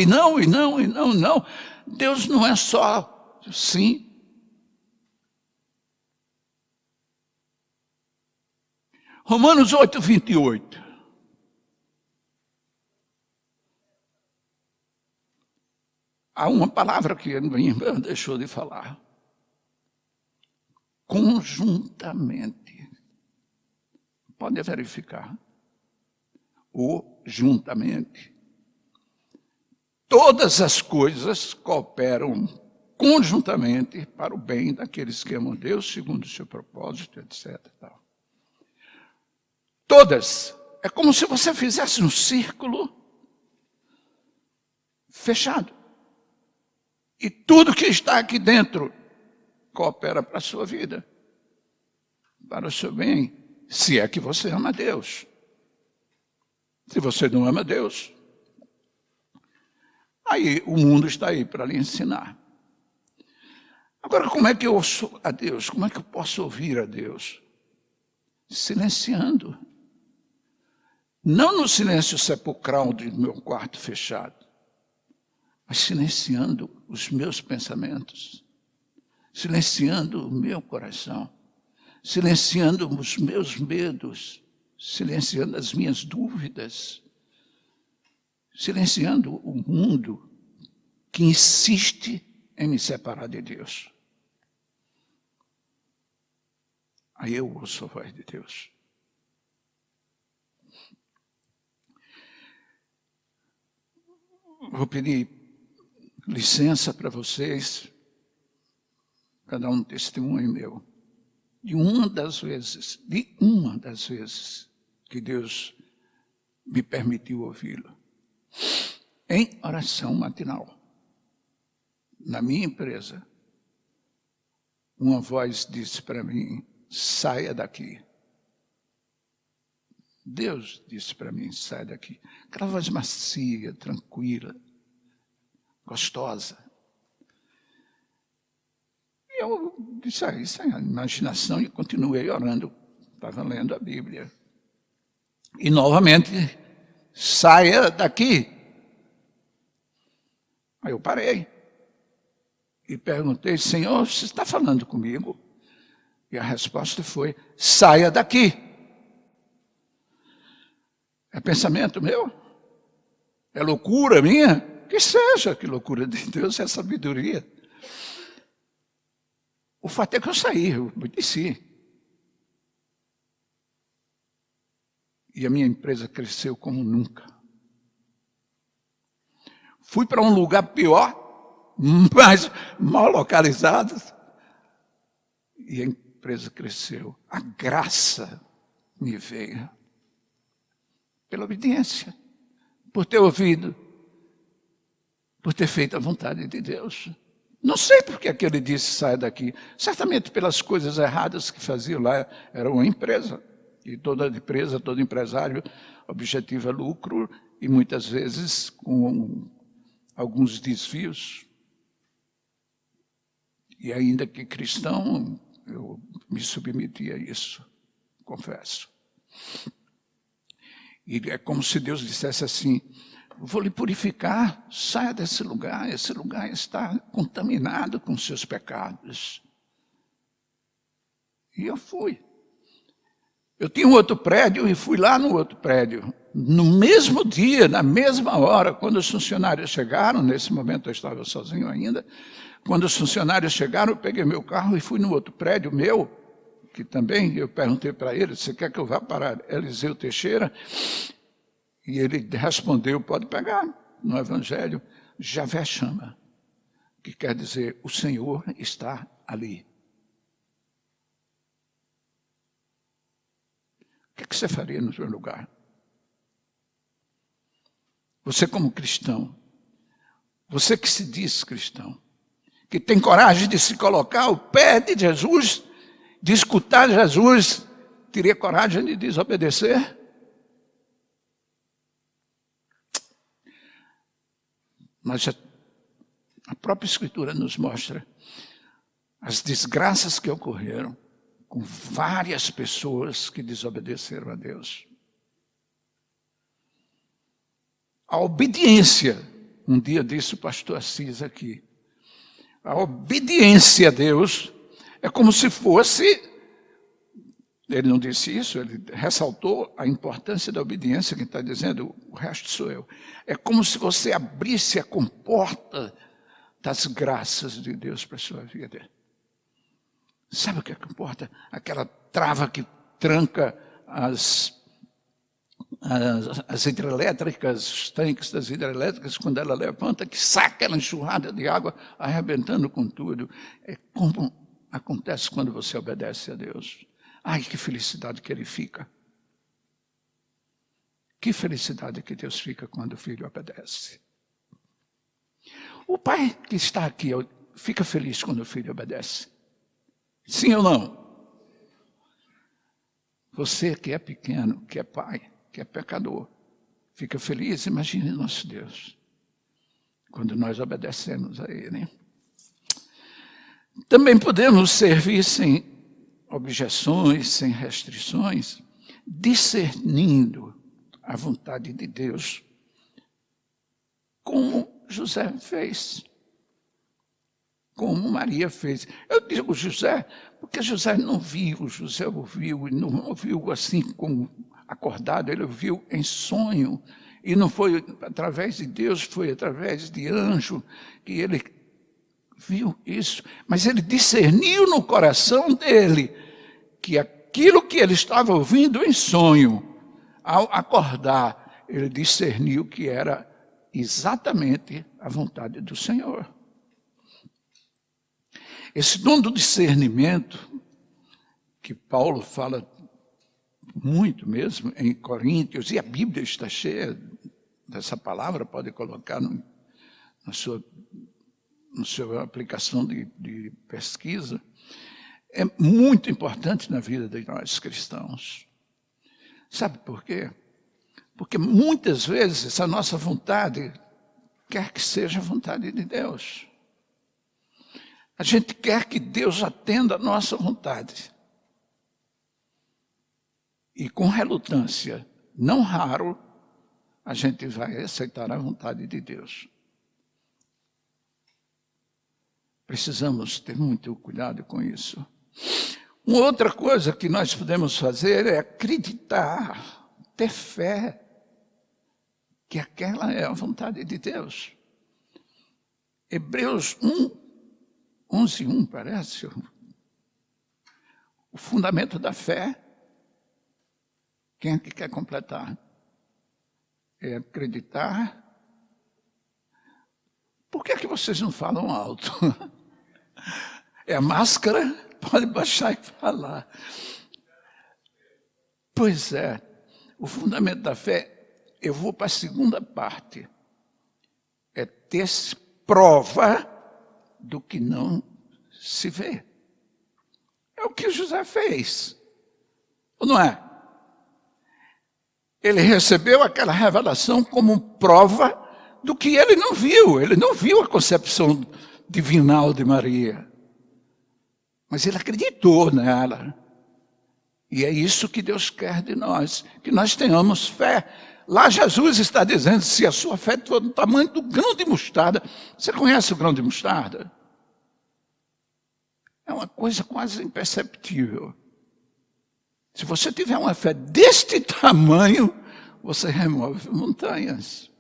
Deus não é só sim. Romanos 8, 28. Há uma palavra que a minha irmã deixou de falar. Conjuntamente. Pode verificar. Ou juntamente. Todas as coisas cooperam conjuntamente para o bem daqueles que amam Deus, segundo o seu propósito, etc. Todas. É como se você fizesse um círculo fechado. E tudo que está aqui dentro coopera para a sua vida, para o seu bem, se é que você ama Deus. Se você não ama Deus, aí o mundo está aí para lhe ensinar. Agora, como é que eu ouço a Deus? Como é que eu posso ouvir a Deus? Silenciando. Não no silêncio sepulcral do meu quarto fechado, mas silenciando os meus pensamentos, silenciando o meu coração, silenciando os meus medos, silenciando as minhas dúvidas, silenciando o mundo que insiste em me separar de Deus. Aí eu ouço a voz de Deus. Vou pedir licença para vocês, para dar um testemunho meu, de uma das vezes que Deus me permitiu ouvi-lo. Em oração matinal, na minha empresa, uma voz disse para mim, saia daqui. Deus disse para mim, sai daqui. Aquela voz macia, tranquila, gostosa. E eu disse, isso é a imaginação, e continuei orando. Estava lendo a Bíblia. E novamente, saia daqui. Aí eu parei. E perguntei, Senhor, você está falando comigo? E a resposta foi, saia daqui. É pensamento meu? É loucura minha? Que seja, que loucura de Deus, é sabedoria. O fato é que eu saí, eu desci. E a minha empresa cresceu como nunca. Fui para um lugar pior, mais mal localizado. E a empresa cresceu. A graça me veio. Pela obediência, por ter ouvido, por ter feito a vontade de Deus. Não sei por que ele disse, saia daqui. Certamente pelas coisas erradas que fazia lá, era uma empresa. E toda empresa, todo empresário, objetivo é lucro, e muitas vezes com alguns desvios. E ainda que cristão, eu me submeti a isso, confesso. E é como se Deus dissesse assim, vou lhe purificar, saia desse lugar, esse lugar está contaminado com seus pecados. E eu fui. Eu tinha um outro prédio e fui lá no outro prédio. No mesmo dia, na mesma hora, quando os funcionários chegaram, nesse momento eu estava sozinho ainda, quando os funcionários chegaram, eu peguei meu carro e fui no outro prédio meu, que também eu perguntei para ele, você quer que eu vá para Eliseu Teixeira? E ele respondeu, pode pegar, no Evangelho, Javé chama, que quer dizer, o Senhor está ali. O que você faria no seu lugar? Você como cristão, você que se diz cristão, que tem coragem de se colocar ao pé de Jesus, de escutar Jesus, teria coragem de desobedecer? Mas a própria Escritura nos mostra as desgraças que ocorreram com várias pessoas que desobedeceram a Deus. A obediência, um dia disse o pastor Assis aqui, a obediência a Deus é como se fosse, ele não disse isso, ele ressaltou a importância da obediência, quem está dizendo, o resto sou eu. É como se você abrisse a comporta das graças de Deus para a sua vida. Sabe o que é que importa? Aquela trava que tranca as hidrelétricas, os tanques das hidrelétricas, quando ela levanta, que saca aquela enxurrada de água, arrebentando com tudo. É como acontece quando você obedece a Deus. Ai, que felicidade que ele fica. Que felicidade que Deus fica quando o filho obedece. O pai que está aqui fica feliz quando o filho obedece. Sim ou não? Você que é pequeno, que é pai, que é pecador, fica feliz, imagine nosso Deus, quando nós obedecemos a Ele. Também podemos servir sem objeções, sem restrições, discernindo a vontade de Deus, como José fez. Como Maria fez. Eu digo José, porque José não viu, José ouviu, e não ouviu assim como acordado, ele ouviu em sonho, e não foi através de Deus, foi através de anjo, que ele viu isso, mas ele discerniu no coração dele, que aquilo que ele estava ouvindo em sonho, ao acordar, ele discerniu que era exatamente a vontade do Senhor. Esse dom do discernimento, que Paulo fala muito mesmo em Coríntios, e a Bíblia está cheia dessa palavra, pode colocar na sua aplicação de pesquisa, é muito importante na vida de nós cristãos. Sabe por quê? Porque muitas vezes a nossa vontade quer que seja a vontade de Deus. A gente quer que Deus atenda a nossa vontade. E com relutância, não raro, a gente vai aceitar a vontade de Deus. Precisamos ter muito cuidado com isso. Uma outra coisa que nós podemos fazer é acreditar, ter fé, que aquela é a vontade de Deus. Hebreus 11:1 parece, o fundamento da fé. Quem é que quer completar? É acreditar. Por que é que vocês não falam alto? É a máscara? Pode baixar e falar. Pois é, o fundamento da fé, eu vou para a segunda parte. É ter prova do que não se vê. É o que José fez. Ou não é? Ele recebeu aquela revelação como prova do que ele não viu. Ele não viu a concepção divinal de Maria. Mas ele acreditou nela. E é isso que Deus quer de nós, que nós tenhamos fé. Lá Jesus está dizendo, se a sua fé for do tamanho do grão de mostarda. Você conhece o grão de mostarda? É uma coisa quase imperceptível. Se você tiver uma fé deste tamanho, você remove montanhas.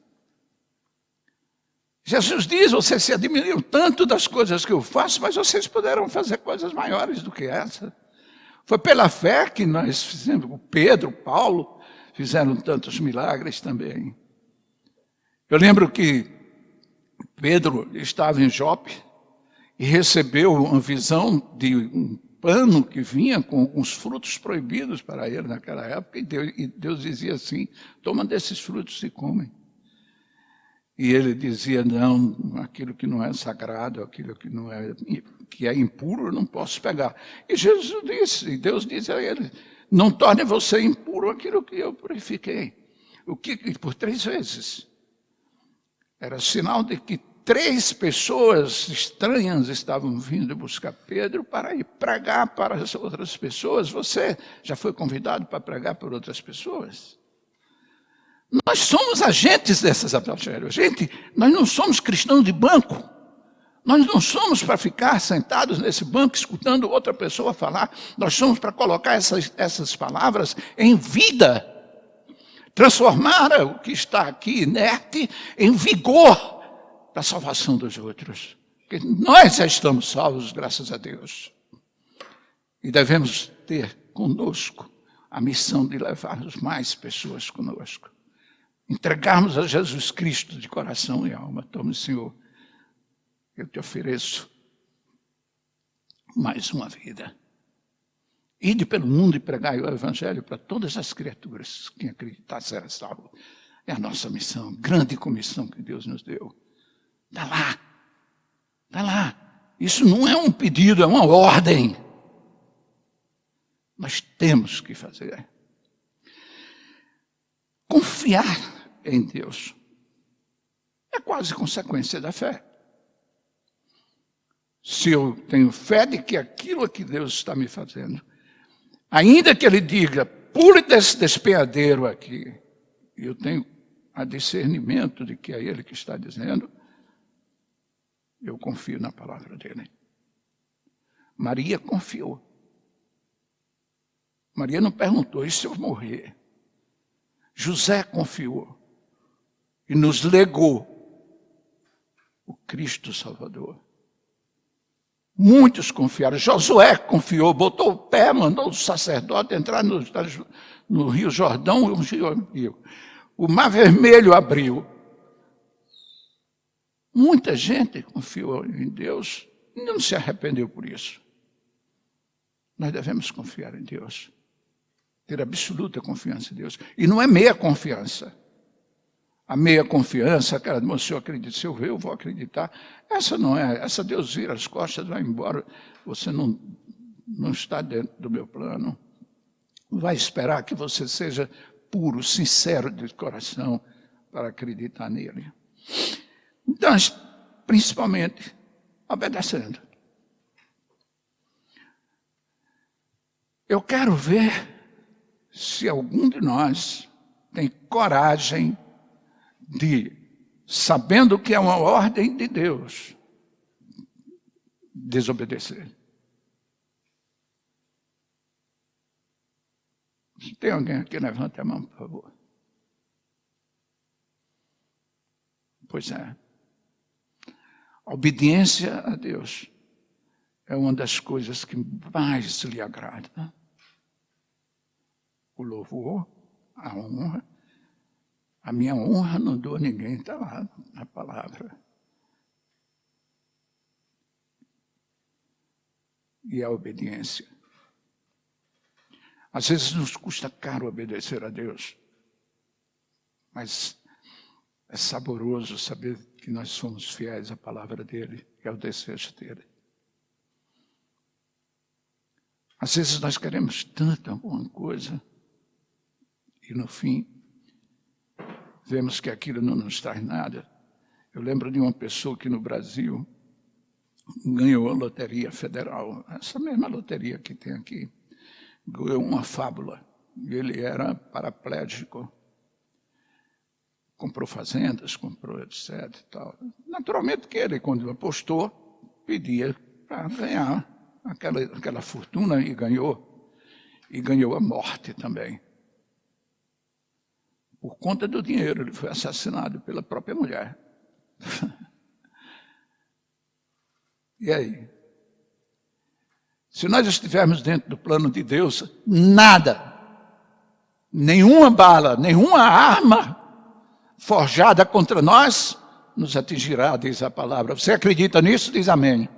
Jesus diz, vocês se admiram tanto das coisas que eu faço, mas vocês poderão fazer coisas maiores do que essa. Foi pela fé que nós fizemos, o Pedro, Paulo, fizeram tantos milagres também. Eu lembro que Pedro estava em Jope e recebeu uma visão de um pano que vinha com alguns frutos proibidos para ele naquela época, e Deus dizia assim, toma desses frutos e comem. E ele dizia, não, aquilo que não é sagrado, aquilo que é impuro, eu não posso pegar. E Jesus disse, e Deus disse a ele, não torne você impuro aquilo que eu purifiquei. O que por 3 vezes. Era sinal de que 3 pessoas estranhas estavam vindo buscar Pedro para ir pregar para as outras pessoas. Você já foi convidado para pregar para outras pessoas? Nós somos agentes desses evangelhos. Gente, nós não somos cristãos de banco. Nós não somos para ficar sentados nesse banco escutando outra pessoa falar. Nós somos para colocar essas palavras em vida. Transformar o que está aqui inerte em vigor para a salvação dos outros. Porque nós já estamos salvos, graças a Deus. E devemos ter conosco a missão de levarmos mais pessoas conosco. Entregarmos a Jesus Cristo de coração e alma. Tome, Senhor, eu te ofereço mais uma vida. Ide pelo mundo e pregai o Evangelho para todas as criaturas. Quem acreditar será salvo. É a nossa missão, grande comissão que Deus nos deu. Está lá. Está lá. Isso não é um pedido, é uma ordem. Nós temos que fazer. Confiar em Deus é quase consequência da fé. Se eu tenho fé de que aquilo que Deus está me fazendo, ainda que Ele diga, pule desse despenhadeiro aqui, eu tenho a discernimento de que é Ele que está dizendo, eu confio na palavra dEle. Maria confiou. Maria não perguntou, e se eu morrer? José confiou e nos legou o Cristo Salvador. Muitos confiaram. Josué confiou, botou o pé, mandou o sacerdote entrar no Rio Jordão, o Mar Vermelho abriu. Muita gente confiou em Deus e não se arrependeu por isso. Nós devemos confiar em Deus. Ter absoluta confiança em Deus. E não é meia confiança. A meia confiança, cara, se eu acredito, se eu ver, eu vou acreditar. Essa não é. Essa Deus vira as costas, vai embora. Você não está dentro do meu plano. Vai esperar que você seja puro, sincero de coração para acreditar nele. Então, principalmente, obedecendo. Eu quero ver se algum de nós tem coragem de, sabendo que é uma ordem de Deus, desobedecer. Se tem alguém aqui, levante a mão, por favor. Pois é. A obediência a Deus é uma das coisas que mais lhe agrada. O louvor, a honra. A minha honra não dou a ninguém, está lá na palavra. E a obediência. Às vezes nos custa caro obedecer a Deus, mas é saboroso saber que nós somos fiéis à palavra dEle, e ao desejo dEle. Às vezes nós queremos tanto alguma coisa, e no fim, vemos que aquilo não nos traz nada. Eu lembro de uma pessoa que no Brasil ganhou a loteria federal, essa mesma loteria que tem aqui, ganhou uma fábula. Ele era paraplégico, comprou fazendas, comprou etc. E tal. Naturalmente que ele, quando apostou, pedia para ganhar aquela fortuna e ganhou. e ganhou a morte também. Por conta do dinheiro, ele foi assassinado pela própria mulher. E aí? Se nós estivermos dentro do plano de Deus, nada, nenhuma bala, nenhuma arma forjada contra nós nos atingirá, diz a palavra. Você acredita nisso? Diz amém.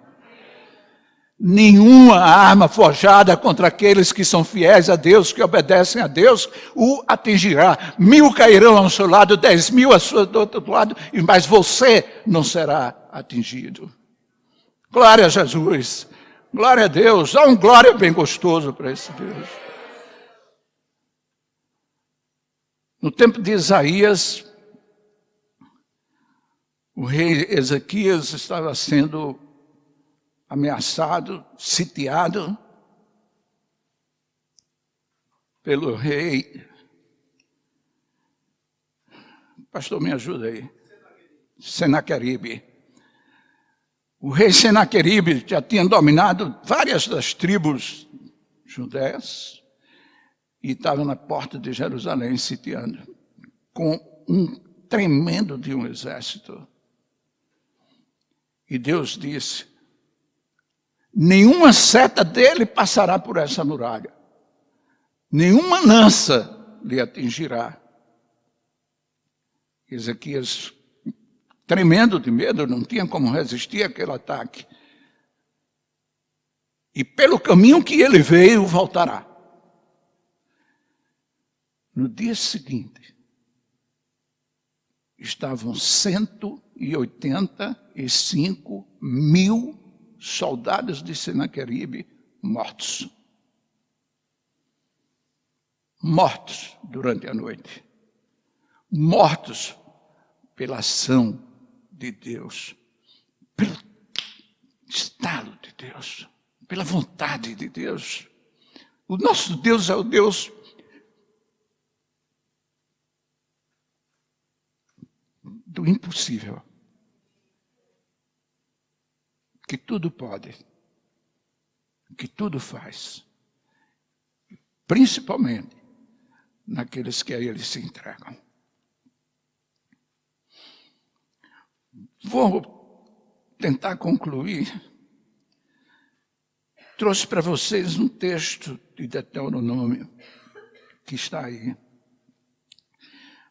Nenhuma arma forjada contra aqueles que são fiéis a Deus, que obedecem a Deus, o atingirá. 1000 cairão ao seu lado, 10.000 do outro lado, mas você não será atingido. Glória a Jesus. Glória a Deus. Dá um glória bem gostoso para esse Deus. No tempo de Isaías, o rei Ezequias estava sendo ameaçado, sitiado pelo rei. Pastor, me ajuda aí. Senaqueribe. O rei Senaqueribe já tinha dominado várias das tribos judaias e estava na porta de Jerusalém sitiando, com um tremendo de um exército. E Deus disse: nenhuma seta dele passará por essa muralha, nenhuma lança lhe atingirá. Ezequias, tremendo de medo, não tinha como resistir àquele ataque. E pelo caminho que ele veio, voltará. No dia seguinte, estavam 185.000 soldados de Senaqueribe mortos. Mortos durante a noite. Mortos pela ação de Deus, pelo estalo de Deus, pela vontade de Deus. O nosso Deus é o Deus do impossível, que tudo pode, que tudo faz, principalmente naqueles que a Ele se entregam. Vou tentar concluir. Trouxe para vocês um texto de Deuteronômio, que está aí,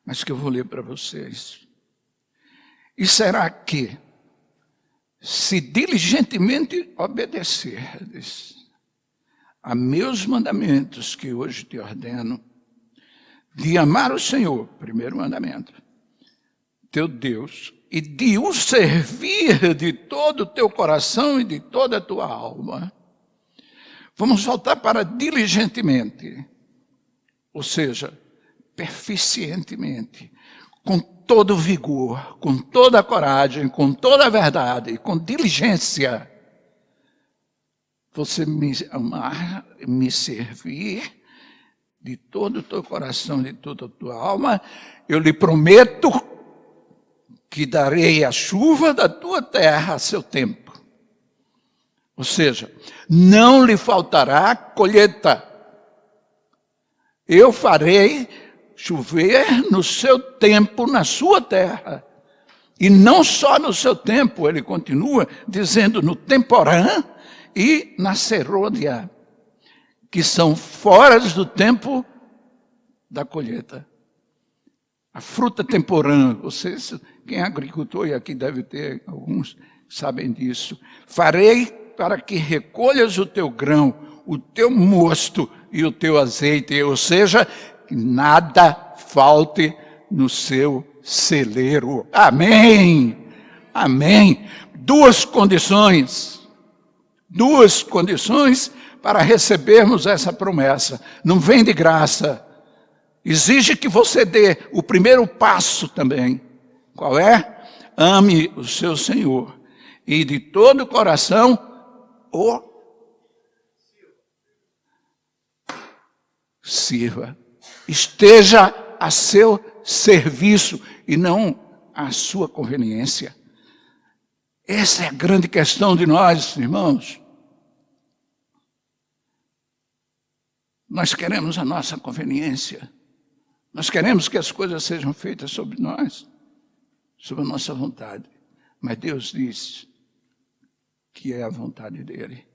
mas que eu vou ler para vocês. E será que, se diligentemente obedecerdes a meus mandamentos que hoje te ordeno, de amar o Senhor, primeiro mandamento, teu Deus, e de o servir de todo o teu coração e de toda a tua alma. Vamos voltar para diligentemente, ou seja, perficientemente, com todo vigor, com toda a coragem, com toda a verdade, com diligência. Você me amar, me servir de todo o teu coração, de toda a tua alma, eu lhe prometo que darei a chuva da tua terra a seu tempo. Ou seja, não lhe faltará colheita. Eu farei chover no seu tempo, na sua terra. E não só no seu tempo, ele continua dizendo, no temporã e na serôdia, que são fora do tempo da colheita. A fruta temporã, vocês, quem é agricultor, e aqui deve ter alguns, sabem disso. Farei para que recolhas o teu grão, o teu mosto e o teu azeite, ou seja, que nada falte no seu celeiro. Amém! Amém! Duas condições para recebermos essa promessa. Não vem de graça. Exige que você dê o primeiro passo também. Qual é? Ame o seu Senhor e de todo o coração o sirva. Esteja a seu serviço e não à sua conveniência. Essa é a grande questão de nós, irmãos. Nós queremos a nossa conveniência. Nós queremos que as coisas sejam feitas sobre nós, sobre a nossa vontade. Mas Deus diz que é a vontade dEle.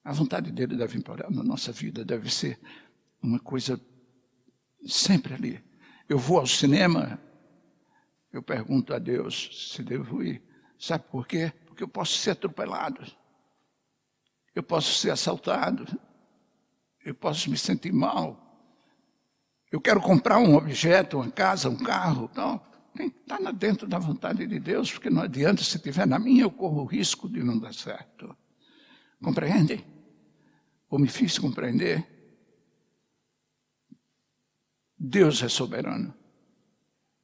A vontade dEle deve imperar na nossa vida, deve ser uma coisa sempre ali. Eu vou ao cinema, eu pergunto a Deus se devo ir. Sabe por quê? Porque eu posso ser atropelado. Eu posso ser assaltado. Eu posso me sentir mal. Eu quero comprar um objeto, uma casa, um carro. Não, tem que estar dentro da vontade de Deus, porque não adianta, se estiver na minha, eu corro o risco de não dar certo. Compreende? Ou me fiz compreender? Deus é soberano.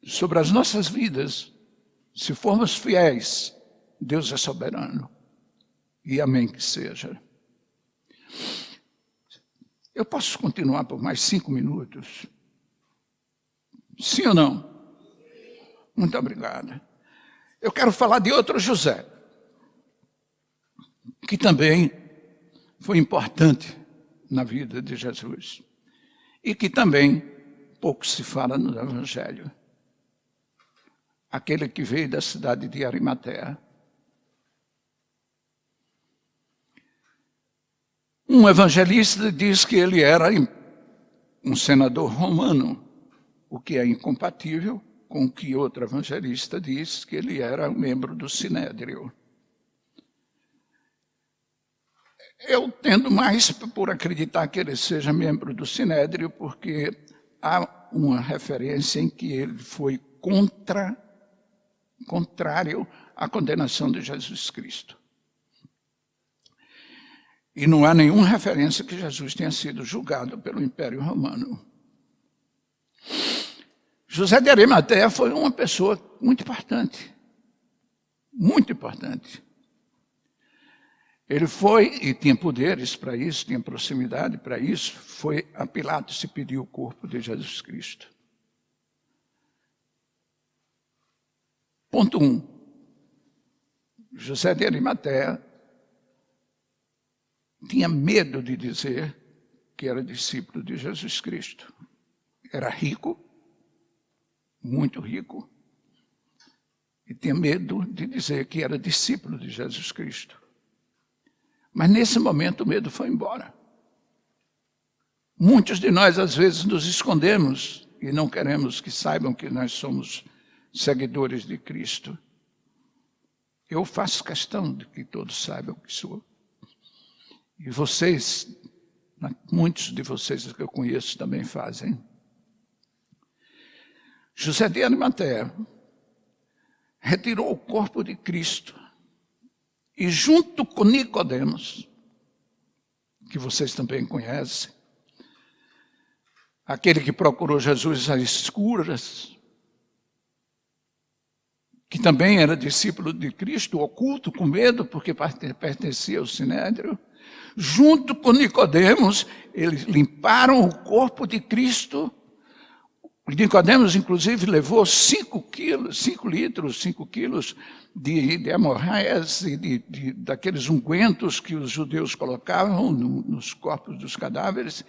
Sobre as nossas vidas, se formos fiéis, Deus é soberano. E amém que seja. Eu posso continuar por mais 5 minutos? Sim ou não? Muito obrigado. Eu quero falar de outro José, que também foi importante na vida de Jesus. E que também pouco se fala no Evangelho. Aquele que veio da cidade de Arimateia. Um evangelista diz que ele era um senador romano, o que é incompatível com o que outro evangelista diz que ele era um membro do Sinédrio. Eu tendo mais por acreditar que ele seja membro do Sinédrio, porque há uma referência em que ele foi contrário à condenação de Jesus Cristo. E não há nenhuma referência que Jesus tenha sido julgado pelo Império Romano. José de Arimateia foi uma pessoa muito importante. Muito importante. Ele foi, e tinha poderes para isso, tinha proximidade para isso, foi a Pilatos e pediu o corpo de Jesus Cristo. Ponto 1. José de Arimateia tinha medo de dizer que era discípulo de Jesus Cristo. Era rico, muito rico, e tinha medo de dizer que era discípulo de Jesus Cristo. Mas nesse momento o medo foi embora. Muitos de nós às vezes nos escondemos e não queremos que saibam que nós somos seguidores de Cristo. Eu faço questão de que todos saibam que sou. E vocês, muitos de vocês que eu conheço também fazem. José de Arimateia retirou o corpo de Cristo e junto com Nicodemos, que vocês também conhecem, aquele que procurou Jesus às escuras, que também era discípulo de Cristo, oculto, com medo, porque pertencia ao Sinédrio, junto com Nicodemos, eles limparam o corpo de Cristo. Nicodemos, inclusive, levou 5 quilos de hemorroias e daqueles ungüentos que os judeus colocavam nos corpos dos cadáveres.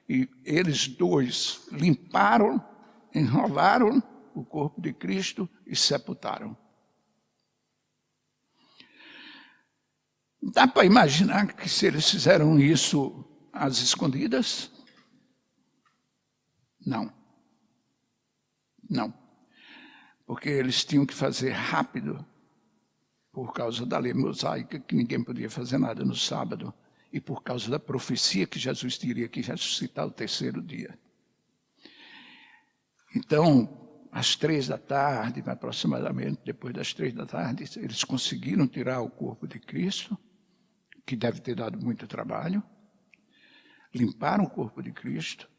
E eles dois limparam, enrolaram o corpo de Cristo e sepultaram. Dá para imaginar que se eles fizeram isso às escondidas? Não. Não. Porque eles tinham que fazer rápido, por causa da lei mosaica, que ninguém podia fazer nada no sábado, e por causa da profecia que Jesus teria que ressuscitar o 3º dia. Então, às 3 da tarde, aproximadamente, depois das 3 da tarde, eles conseguiram tirar o corpo de Cristo, que deve ter dado muito trabalho, limparam o corpo de Cristo,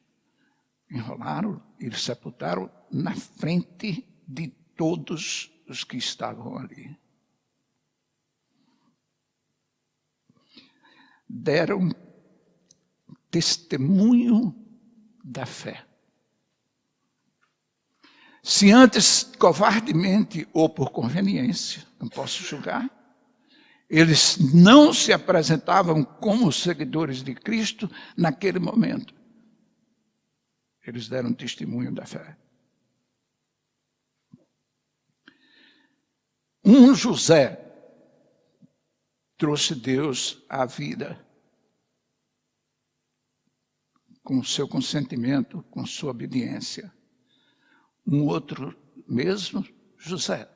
enrolaram e sepultaram na frente de todos os que estavam ali. Deram testemunho da fé. Se antes, covardemente ou por conveniência, não posso julgar, Eles não se apresentavam como seguidores de Cristo naquele momento. Eles deram testemunho da fé. Um José trouxe Deus à vida com o seu consentimento, com sua obediência. Um outro, mesmo José,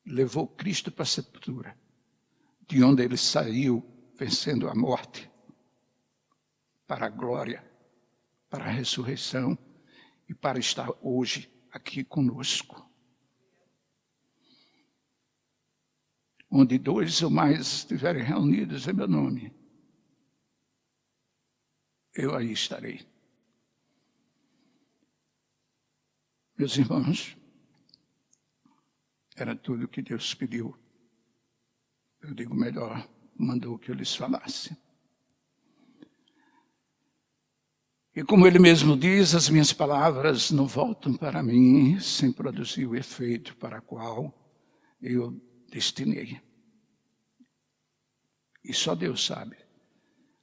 levou Cristo para a sepultura, de onde ele saiu vencendo a morte, para a glória, para a ressurreição e para estar hoje aqui conosco. Onde dois ou mais estiverem reunidos em meu nome, eu aí estarei. Meus irmãos, era tudo o que Deus pediu. Eu digo melhor, mandou que eu lhes falasse. E como ele mesmo diz, as minhas palavras não voltam para mim sem produzir o efeito para o qual eu destinei. E só Deus sabe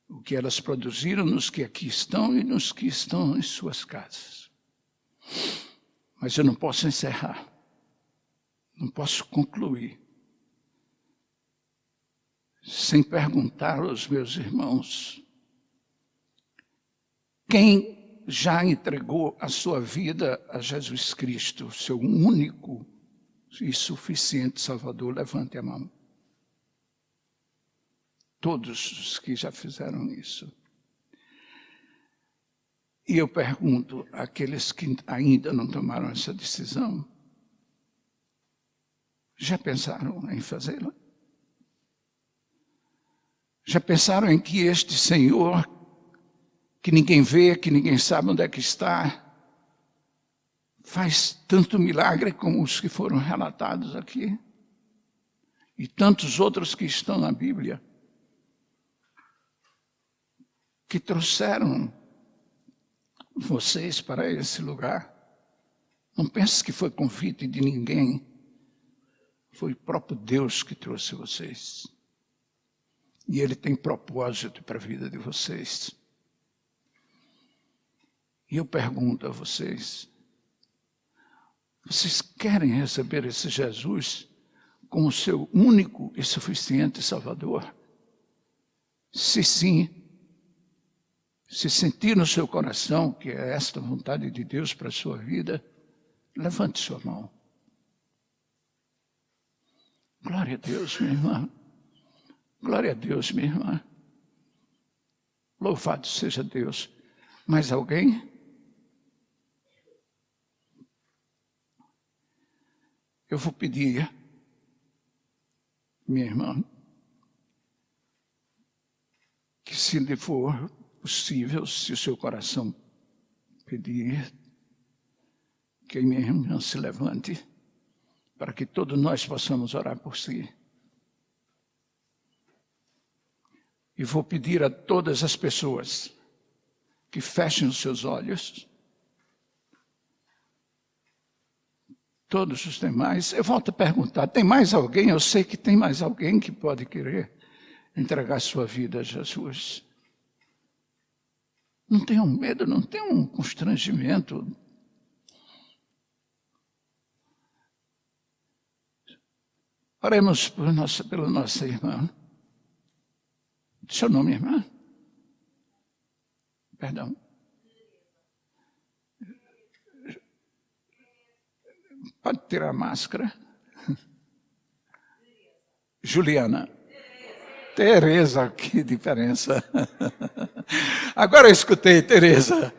o que elas produziram nos que aqui estão e nos que estão em suas casas. Mas eu não posso encerrar, não posso concluir, sem perguntar aos meus irmãos, quem já entregou a sua vida a Jesus Cristo, seu único e suficiente Salvador? Levante a mão. Todos os que já fizeram isso. E eu pergunto àqueles que ainda não tomaram essa decisão, já pensaram em fazê-la? Já pensaram em que este Senhor, que ninguém vê, que ninguém sabe onde é que está, faz tanto milagre como os que foram relatados aqui? E tantos outros que estão na Bíblia, que trouxeram vocês para esse lugar. Não pense que foi convite de ninguém. Foi o próprio Deus que trouxe vocês. E Ele tem propósito para a vida de vocês. E eu pergunto a vocês, vocês querem receber esse Jesus como seu único e suficiente Salvador? Se sim, se sentir no seu coração que é esta vontade de Deus para a sua vida, levante sua mão. Glória a Deus, minha irmã. Glória a Deus, minha irmã. Louvado seja Deus. Mais alguém? Eu vou pedir, minha irmã, que se lhe for possível, se o seu coração pedir, que a minha irmã se levante, para que todos nós possamos orar por si. E vou pedir a todas as pessoas que fechem os seus olhos. Todos os demais, eu volto a perguntar, tem mais alguém? Eu sei que tem mais alguém que pode querer entregar sua vida a Jesus. Não tenham medo, não tenham um constrangimento. Oremos pela nossa irmã. Seu nome, irmã? Perdão. Pode tirar a máscara. Juliana. Tereza, que diferença. Agora eu escutei, Tereza.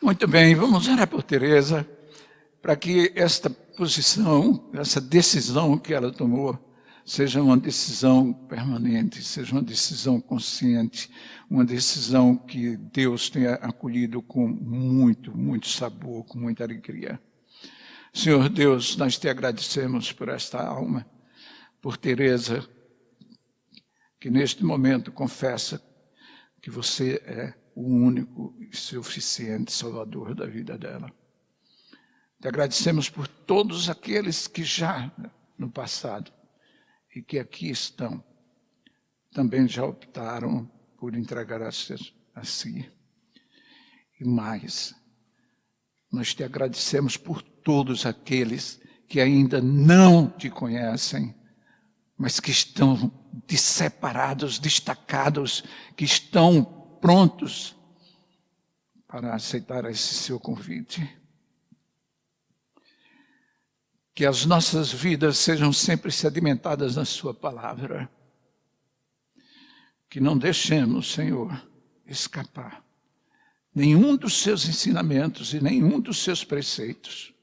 Muito bem, vamos orar por Tereza, para que esta posição, essa decisão que ela tomou, seja uma decisão permanente, seja uma decisão consciente, uma decisão que Deus tenha acolhido com muito, muito sabor, com muita alegria. Senhor Deus, nós te agradecemos por esta alma, por Tereza, que neste momento confessa que você é o único e suficiente Salvador da vida dela. Te agradecemos por todos aqueles que já no passado e que aqui estão, também já optaram por entregar a si. E mais, nós te agradecemos por todos aqueles que ainda não te conhecem, mas que estão separados, destacados, que estão prontos para aceitar esse seu convite. Que as nossas vidas sejam sempre sedimentadas na sua palavra. Que não deixemos, Senhor, escapar nenhum dos seus ensinamentos e nenhum dos seus preceitos.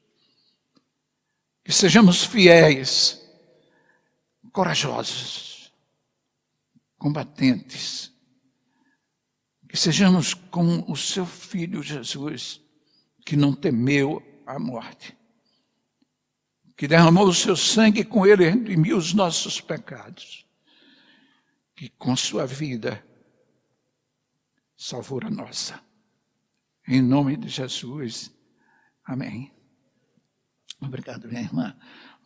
Que sejamos fiéis, corajosos, combatentes. Que sejamos como o seu Filho Jesus, que não temeu a morte, que derramou o seu sangue e com ele redimiu os nossos pecados, que com sua vida salvou a nossa. Em nome de Jesus, amém. Obrigado, minha irmã.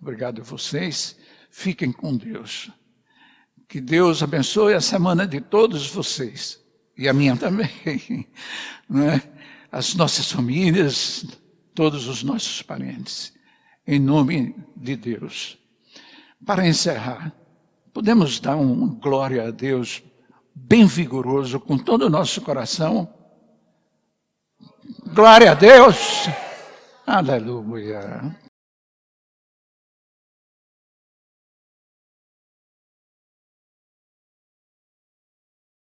Obrigado a vocês. Fiquem com Deus. Que Deus abençoe a semana de todos vocês. E a minha também. Não é? As nossas famílias, todos os nossos parentes. Em nome de Deus. Para encerrar, podemos dar glória a Deus bem vigoroso, com todo o nosso coração. Glória a Deus. Aleluia.